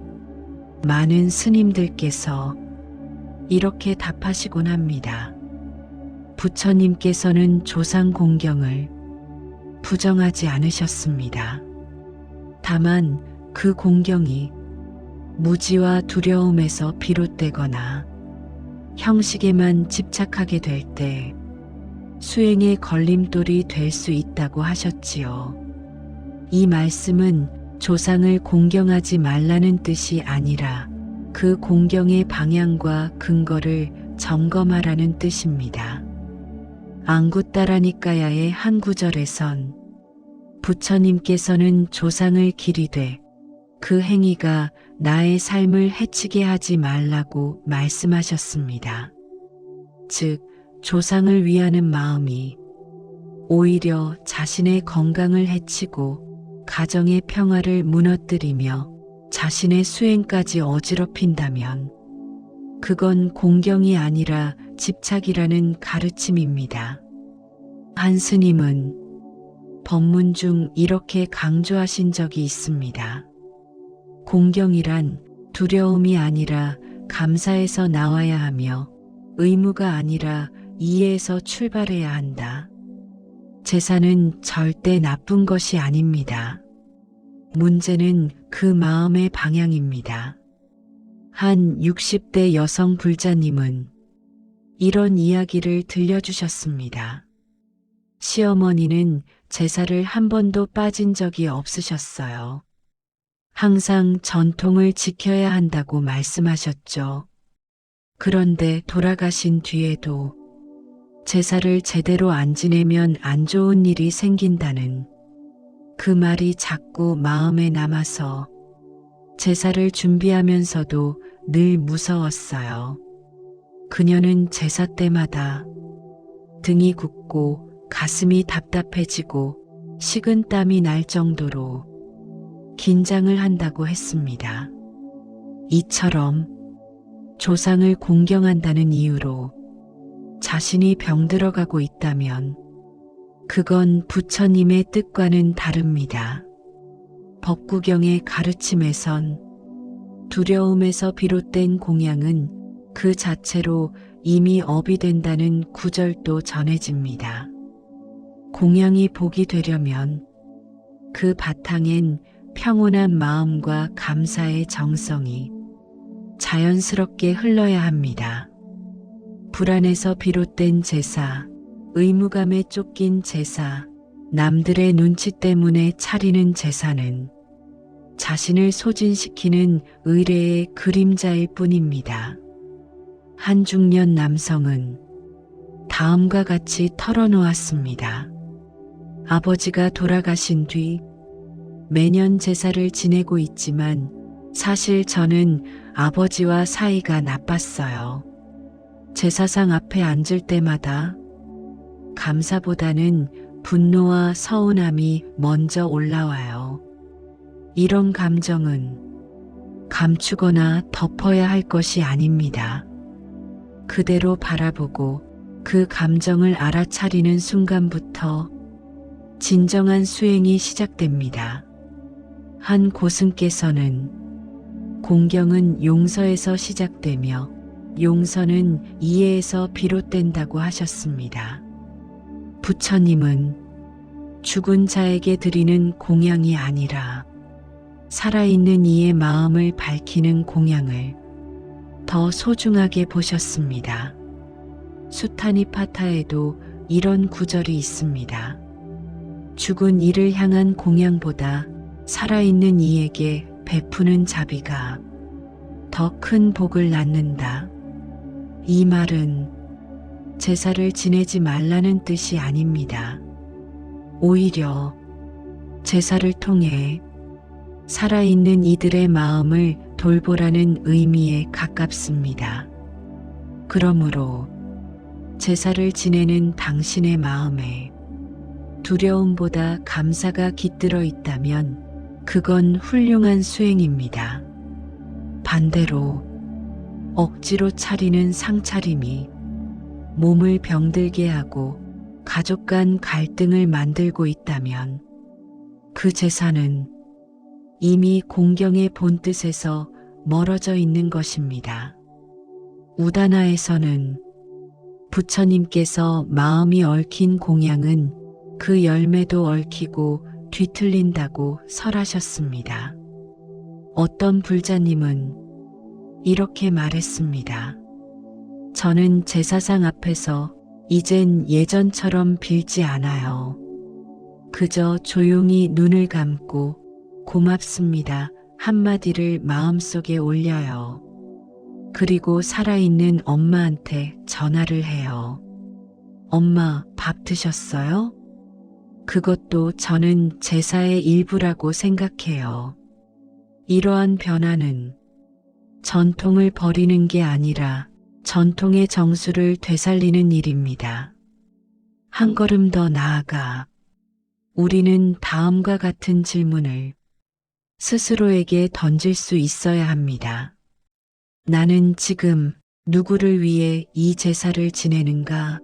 많은 스님들께서 이렇게 답하시곤 합니다. 부처님께서는 조상 공경을 부정하지 않으셨습니다. 다만 그 공경이 무지와 두려움에서 비롯되거나 형식에만 집착하게 될 때 수행의 걸림돌이 될 수 있다고 하셨지요. 이 말씀은 조상을 공경하지 말라는 뜻이 아니라 그 공경의 방향과 근거를 점검하라는 뜻입니다. 앙구따라니까야의 한 구절에선 부처님께서는 조상을 기리되 그 행위가 나의 삶을 해치게 하지 말라고 말씀하셨습니다. 즉, 조상을 위하는 마음이 오히려 자신의 건강을 해치고 가정의 평화를 무너뜨리며 자신의 수행까지 어지럽힌다면 그건 공경이 아니라 집착이라는 가르침입니다. 한 스님은 법문 중 이렇게 강조하신 적이 있습니다. 공경이란 두려움이 아니라 감사에서 나와야 하며 의무가 아니라 이해에서 출발해야 한다. 제사는 절대 나쁜 것이 아닙니다. 문제는 그 마음의 방향입니다. 한 60대 여성 불자님은 이런 이야기를 들려주셨습니다. 시어머니는 제사를 한 번도 빠진 적이 없으셨어요. 항상 전통을 지켜야 한다고 말씀하셨죠. 그런데 돌아가신 뒤에도 제사를 제대로 안 지내면 안 좋은 일이 생긴다는 그 말이 자꾸 마음에 남아서 제사를 준비하면서도 늘 무서웠어요. 그녀는 제사 때마다 등이 굽고 가슴이 답답해지고 식은땀이 날 정도로 긴장을 한다고 했습니다. 이처럼 조상을 공경한다는 이유로 자신이 병들어가고 있다면 그건 부처님의 뜻과는 다릅니다. 법구경의 가르침에선 두려움에서 비롯된 공양은 그 자체로 이미 업이 된다는 구절도 전해집니다. 공양이 복이 되려면 그 바탕엔 평온한 마음과 감사의 정성이 자연스럽게 흘러야 합니다. 불안에서 비롯된 제사, 의무감에 쫓긴 제사, 남들의 눈치 때문에 차리는 제사는 자신을 소진시키는 의례의 그림자일 뿐입니다. 한 중년 남성은 다음과 같이 털어놓았습니다. 아버지가 돌아가신 뒤 매년 제사를 지내고 있지만 사실 저는 아버지와 사이가 나빴어요. 제사상 앞에 앉을 때마다 감사보다는 분노와 서운함이 먼저 올라와요. 이런 감정은 감추거나 덮어야 할 것이 아닙니다. 그대로 바라보고 그 감정을 알아차리는 순간부터 진정한 수행이 시작됩니다. 한 고승께서는 공경은 용서에서 시작되며 용서는 이해에서 비롯된다고 하셨습니다. 부처님은 죽은 자에게 드리는 공양이 아니라 살아있는 이의 마음을 밝히는 공양을 더 소중하게 보셨습니다. 수타니파타에도 이런 구절이 있습니다. 죽은 이를 향한 공양보다 살아있는 이에게 베푸는 자비가 더 큰 복을 낳는다. 이 말은 제사를 지내지 말라는 뜻이 아닙니다. 오히려 제사를 통해 살아있는 이들의 마음을 돌보라는 의미에 가깝습니다. 그러므로 제사를 지내는 당신의 마음에 두려움보다 감사가 깃들어 있다면 그건 훌륭한 수행입니다. 반대로 억지로 차리는 상차림이 몸을 병들게 하고 가족 간 갈등을 만들고 있다면 그 제사는 이미 공경의 본뜻에서 멀어져 있는 것입니다. 우다나에서는 부처님께서 마음이 얽힌 공양은 그 열매도 얽히고 뒤틀린다고 설하셨습니다. 어떤 불자님은 이렇게 말했습니다. 저는 제사상 앞에서 이젠 예전처럼 빌지 않아요. 그저 조용히 눈을 감고 고맙습니다 한마디를 마음속에 올려요. 그리고 살아있는 엄마한테 전화를 해요. 엄마, 밥 드셨어요? 그것도 저는 제사의 일부라고 생각해요. 이러한 변화는 전통을 버리는 게 아니라 전통의 정수를 되살리는 일입니다. 한 걸음 더 나아가 우리는 다음과 같은 질문을 스스로에게 던질 수 있어야 합니다. 나는 지금 누구를 위해 이 제사를 지내는가?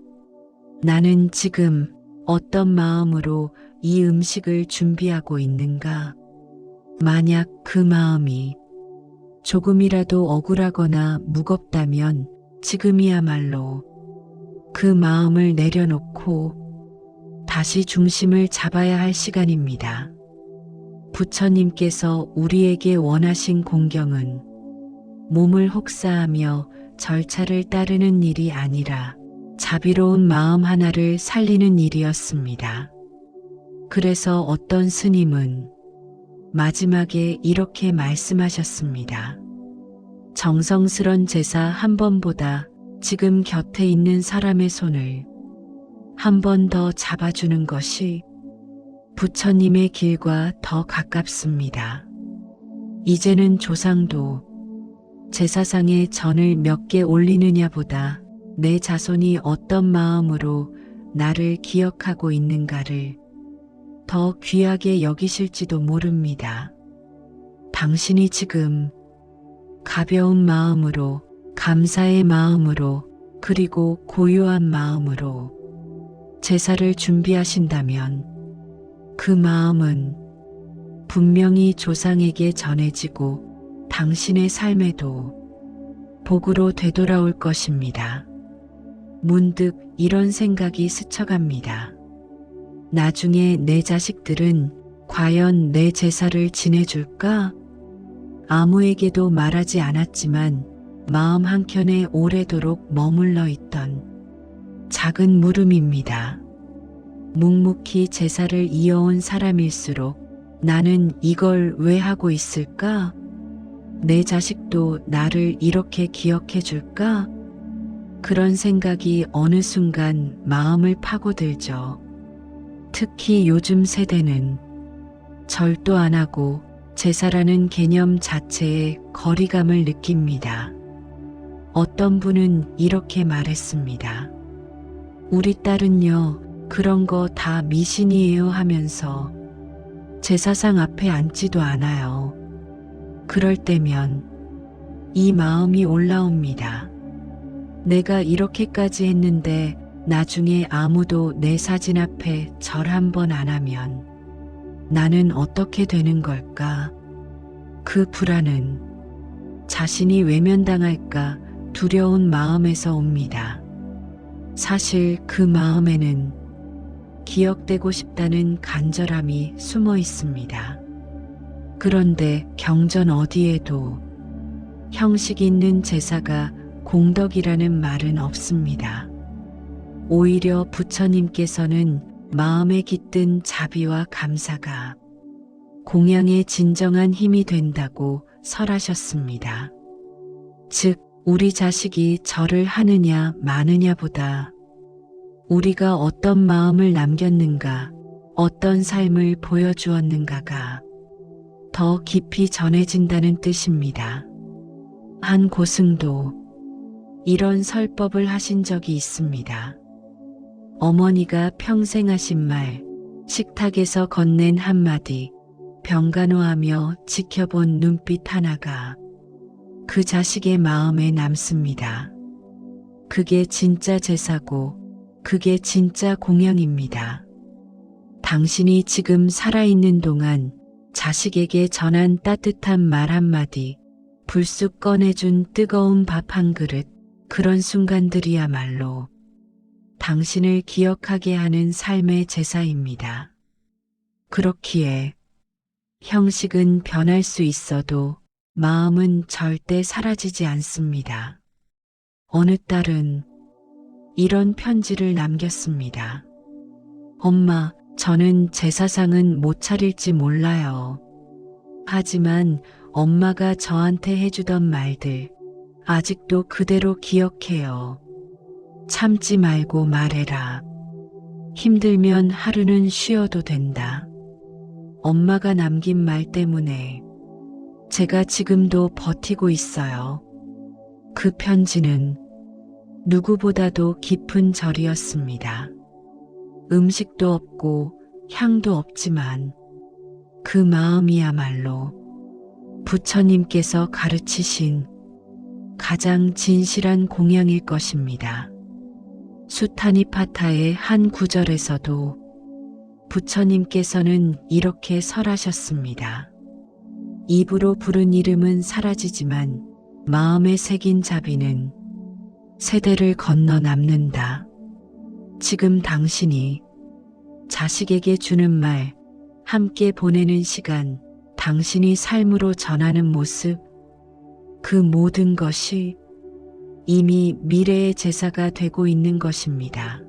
나는 지금 어떤 마음으로 이 음식을 준비하고 있는가? 만약 그 마음이 조금이라도 억울하거나 무겁다면 지금이야말로 그 마음을 내려놓고 다시 중심을 잡아야 할 시간입니다. 부처님께서 우리에게 원하신 공경은 몸을 혹사하며 절차를 따르는 일이 아니라 자비로운 마음 하나를 살리는 일이었습니다. 그래서 어떤 스님은 마지막에 이렇게 말씀하셨습니다. 정성스런 제사 한 번보다 지금 곁에 있는 사람의 손을 한 번 더 잡아주는 것이 부처님의 길과 더 가깝습니다. 이제는 조상도 제사상에 전을 몇 개 올리느냐보다 내 자손이 어떤 마음으로 나를 기억하고 있는가를 더 귀하게 여기실지도 모릅니다. 당신이 지금 가벼운 마음으로, 감사의 마음으로, 그리고 고요한 마음으로 제사를 준비하신다면 그 마음은 분명히 조상에게 전해지고 당신의 삶에도 복으로 되돌아올 것입니다. 문득 이런 생각이 스쳐갑니다. 나중에 내 자식들은 과연 내 제사를 지내줄까? 아무에게도 말하지 않았지만 마음 한켠에 오래도록 머물러 있던 작은 물음입니다. 묵묵히 제사를 이어온 사람일수록 나는 이걸 왜 하고 있을까? 내 자식도 나를 이렇게 기억해 줄까? 그런 생각이 어느 순간 마음을 파고들죠. 특히 요즘 세대는 절도 안 하고 제사라는 개념 자체에 거리감을 느낍니다. 어떤 분은 이렇게 말했습니다. 우리 딸은요, 그런 거 다 미신이에요 하면서 제사상 앞에 앉지도 않아요. 그럴 때면 이 마음이 올라옵니다. 내가 이렇게까지 했는데 나중에 아무도 내 사진 앞에 절 한 번 안 하면 나는 어떻게 되는 걸까? 그 불안은 자신이 외면당할까 두려운 마음에서 옵니다. 사실 그 마음에는 기억되고 싶다는 간절함이 숨어 있습니다. 그런데 경전 어디에도 형식 있는 제사가 공덕이라는 말은 없습니다. 오히려 부처님께서는 마음에 깃든 자비와 감사가 공양의 진정한 힘이 된다고 설하셨습니다. 즉, 우리 자식이 절을 하느냐 마느냐보다 우리가 어떤 마음을 남겼는가, 어떤 삶을 보여주었는가가 더 깊이 전해진다는 뜻입니다. 한 고승도 이런 설법을 하신 적이 있습니다. 어머니가 평생 하신 말, 식탁에서 건넨 한마디, 병간호하며 지켜본 눈빛 하나가 그 자식의 마음에 남습니다. 그게 진짜 제사고 그게 진짜 공양입니다. 당신이 지금 살아있는 동안 자식에게 전한 따뜻한 말 한마디, 불쑥 꺼내준 뜨거운 밥 한 그릇, 그런 순간들이야말로 당신을 기억하게 하는 삶의 제사입니다. 그렇기에 형식은 변할 수 있어도 마음은 절대 사라지지 않습니다. 어느 딸은 이런 편지를 남겼습니다. 엄마, 저는 제사상은 못 차릴지 몰라요. 하지만 엄마가 저한테 해주던 말들 아직도 그대로 기억해요. 참지 말고 말해라. 힘들면 하루는 쉬어도 된다. 엄마가 남긴 말 때문에 제가 지금도 버티고 있어요. 그 편지는 누구보다도 깊은 절이었습니다. 음식도 없고 향도 없지만 그 마음이야말로 부처님께서 가르치신 가장 진실한 공양일 것입니다. 수타니파타의 한 구절에서도 부처님께서는 이렇게 설하셨습니다. 입으로 부른 이름은 사라지지만 마음에 새긴 자비는 세대를 건너 남는다. 지금 당신이 자식에게 주는 말 함께 보내는 시간, 당신이 삶으로 전하는 모습, 그 모든 것이 이미 미래의 제사가 되고 있는 것입니다.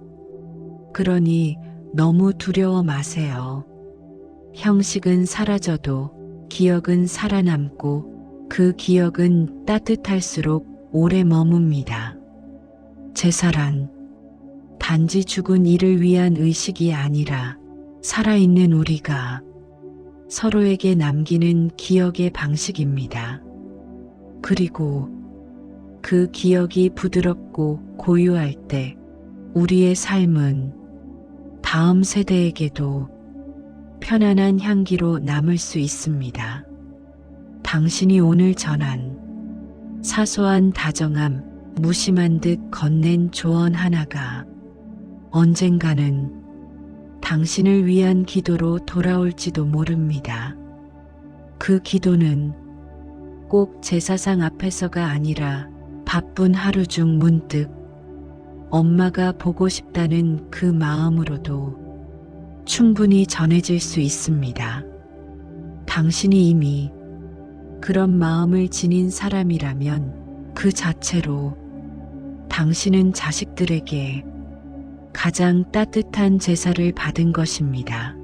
그러니 너무 두려워 마세요. 형식은 사라져도 기억은 살아남고 그 기억은 따뜻할수록 오래 머뭅니다. 제사란 단지 죽은 이를 위한 의식이 아니라 살아있는 우리가 서로에게 남기는 기억의 방식입니다. 그리고 그 기억이 부드럽고 고요할 때 우리의 삶은 다음 세대에게도 편안한 향기로 남을 수 있습니다. 당신이 오늘 전한 사소한 다정함, 무심한 듯 건넨 조언 하나가 언젠가는 당신을 위한 기도로 돌아올지도 모릅니다. 그 기도는 꼭 제사상 앞에서가 아니라 바쁜 하루 중 문득 엄마가 보고 싶다는 그 마음으로도 충분히 전해질 수 있습니다. 당신이 이미 그런 마음을 지닌 사람이라면 그 자체로 당신은 자식들에게 가장 따뜻한 제사를 받은 것입니다.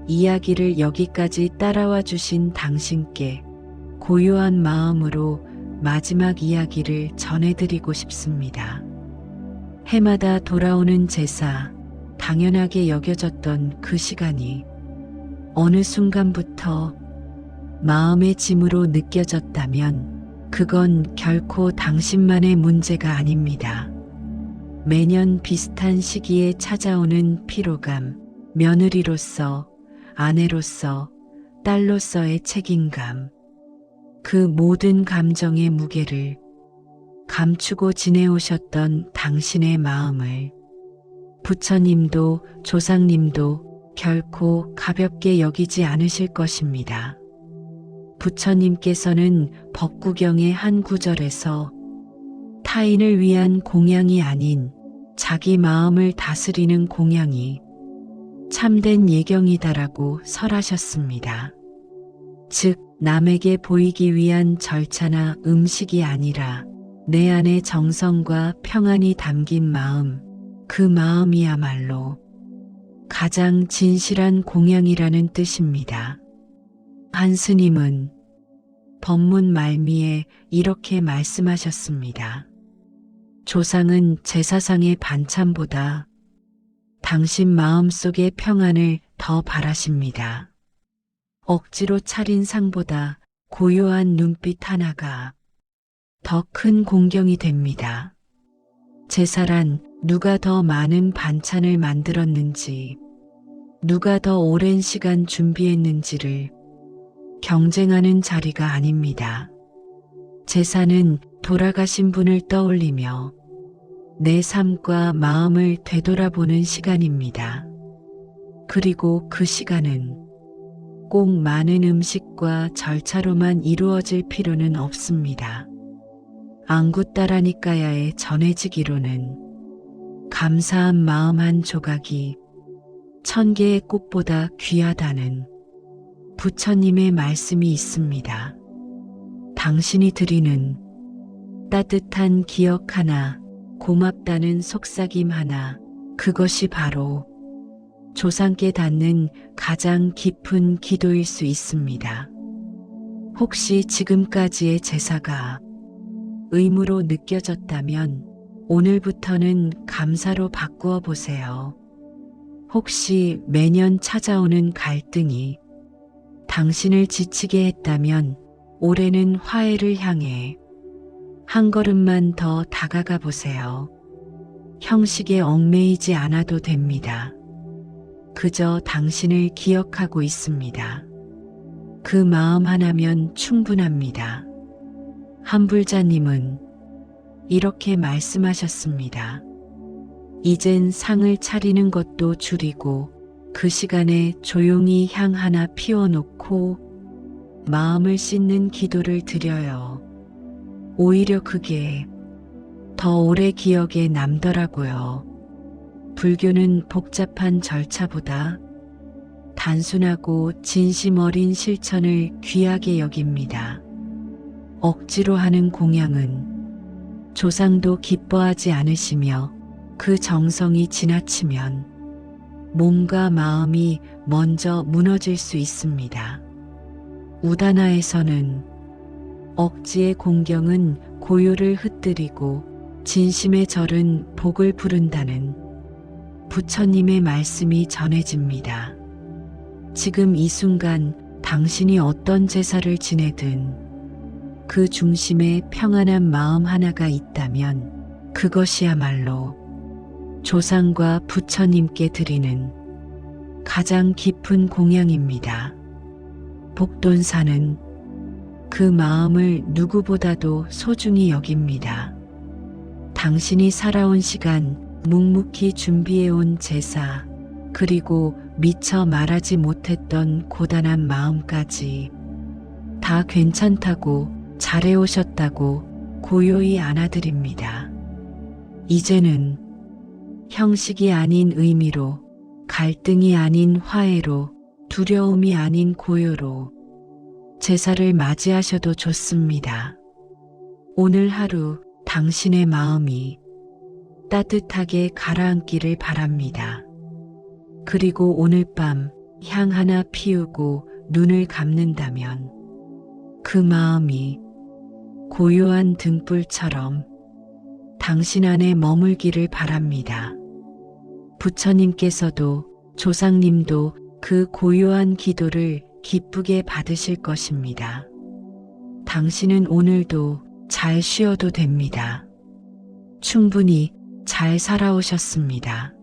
이야기를 여기까지 따라와 주신 당신께 고요한 마음으로 마지막 이야기를 전해드리고 싶습니다. 해마다 돌아오는 제사, 당연하게 여겨졌던 그 시간이 어느 순간부터 마음의 짐으로 느껴졌다면 그건 결코 당신만의 문제가 아닙니다. 매년 비슷한 시기에 찾아오는 피로감, 며느리로서, 아내로서, 딸로서의 책임감, 그 모든 감정의 무게를 감추고 지내오셨던 당신의 마음을 부처님도 조상님도 결코 가볍게 여기지 않으실 것입니다. 부처님께서는 법구경의 한 구절에서 타인을 위한 공양이 아닌 자기 마음을 다스리는 공양이 참된 예경이다라고 설하셨습니다. 즉, 남에게 보이기 위한 절차나 음식이 아니라 내 안의 정성과 평안이 담긴 마음, 그 마음이야말로 가장 진실한 공양이라는 뜻입니다. 한 스님은 법문 말미에 이렇게 말씀하셨습니다. 조상은 제사상의 반찬보다 당신 마음속의 평안을 더 바라십니다. 억지로 차린 상보다 고요한 눈빛 하나가 더 큰 공경이 됩니다. 제사란 누가 더 많은 반찬을 만들었는지, 누가 더 오랜 시간 준비했는지를 경쟁하는 자리가 아닙니다. 제사는 돌아가신 분을 떠올리며 내 삶과 마음을 되돌아보는 시간입니다. 그리고 그 시간은 꼭 많은 음식과 절차로만 이루어질 필요는 없습니다. 안구따라니까야에 전해지기로는 감사한 마음 한 조각이 1000개의 꽃보다 귀하다는 부처님의 말씀이 있습니다. 당신이 드리는 따뜻한 기억 하나, 고맙다는 속삭임 하나, 그것이 바로 조상께 닿는 가장 깊은 기도일 수 있습니다. 혹시 지금까지의 제사가 의무로 느껴졌다면 오늘부터는 감사로 바꾸어 보세요. 혹시 매년 찾아오는 갈등이 당신을 지치게 했다면 올해는 화해를 향해 한 걸음만 더 다가가 보세요. 형식에 얽매이지 않아도 됩니다. 그저 당신을 기억하고 있습니다. 그 마음 하나면 충분합니다. 한불자님은 이렇게 말씀하셨습니다. 이젠 상을 차리는 것도 줄이고 그 시간에 조용히 향 하나 피워놓고 마음을 씻는 기도를 드려요. 오히려 그게 더 오래 기억에 남더라고요. 불교는 복잡한 절차보다 단순하고 진심 어린 실천을 귀하게 여깁니다. 억지로 하는 공양은 조상도 기뻐하지 않으시며 그 정성이 지나치면 몸과 마음이 먼저 무너질 수 있습니다. 우다나에서는 억지의 공경은 고요를 흩뜨리고 진심의 절은 복을 부른다는 부처님의 말씀이 전해집니다. 지금 이 순간 당신이 어떤 제사를 지내든 그 중심에 평안한 마음 하나가 있다면 그것이야말로 조상과 부처님께 드리는 가장 깊은 공양입니다. 복돈사는 그 마음을 누구보다도 소중히 여깁니다. 당신이 살아온 시간 묵묵히 준비해온 제사, 그리고 미처 말하지 못했던 고단한 마음까지 다 괜찮다고 잘해오셨다고 고요히 안아드립니다. 이제는 형식이 아닌 의미로, 갈등이 아닌 화해로, 두려움이 아닌 고요로 제사를 맞이하셔도 좋습니다. 오늘 하루 당신의 마음이 따뜻하게 가라앉기를 바랍니다. 그리고 오늘 밤 향 하나 피우고 눈을 감는다면 그 마음이 고요한 등불처럼 당신 안에 머물기를 바랍니다. 부처님께서도 조상님도 그 고요한 기도를 기쁘게 받으실 것입니다. 당신은 오늘도 잘 쉬어도 됩니다. 충분히 잘 살아오셨습니다.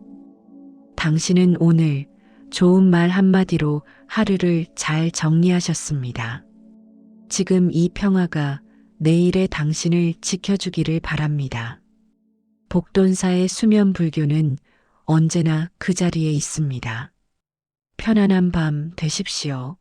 당신은 오늘 좋은 말 한마디로 하루를 잘 정리하셨습니다. 지금 이 평화가 내일의 당신을 지켜주기를 바랍니다. 복돈사의 수면 불교는 언제나 그 자리에 있습니다. 편안한 밤 되십시오.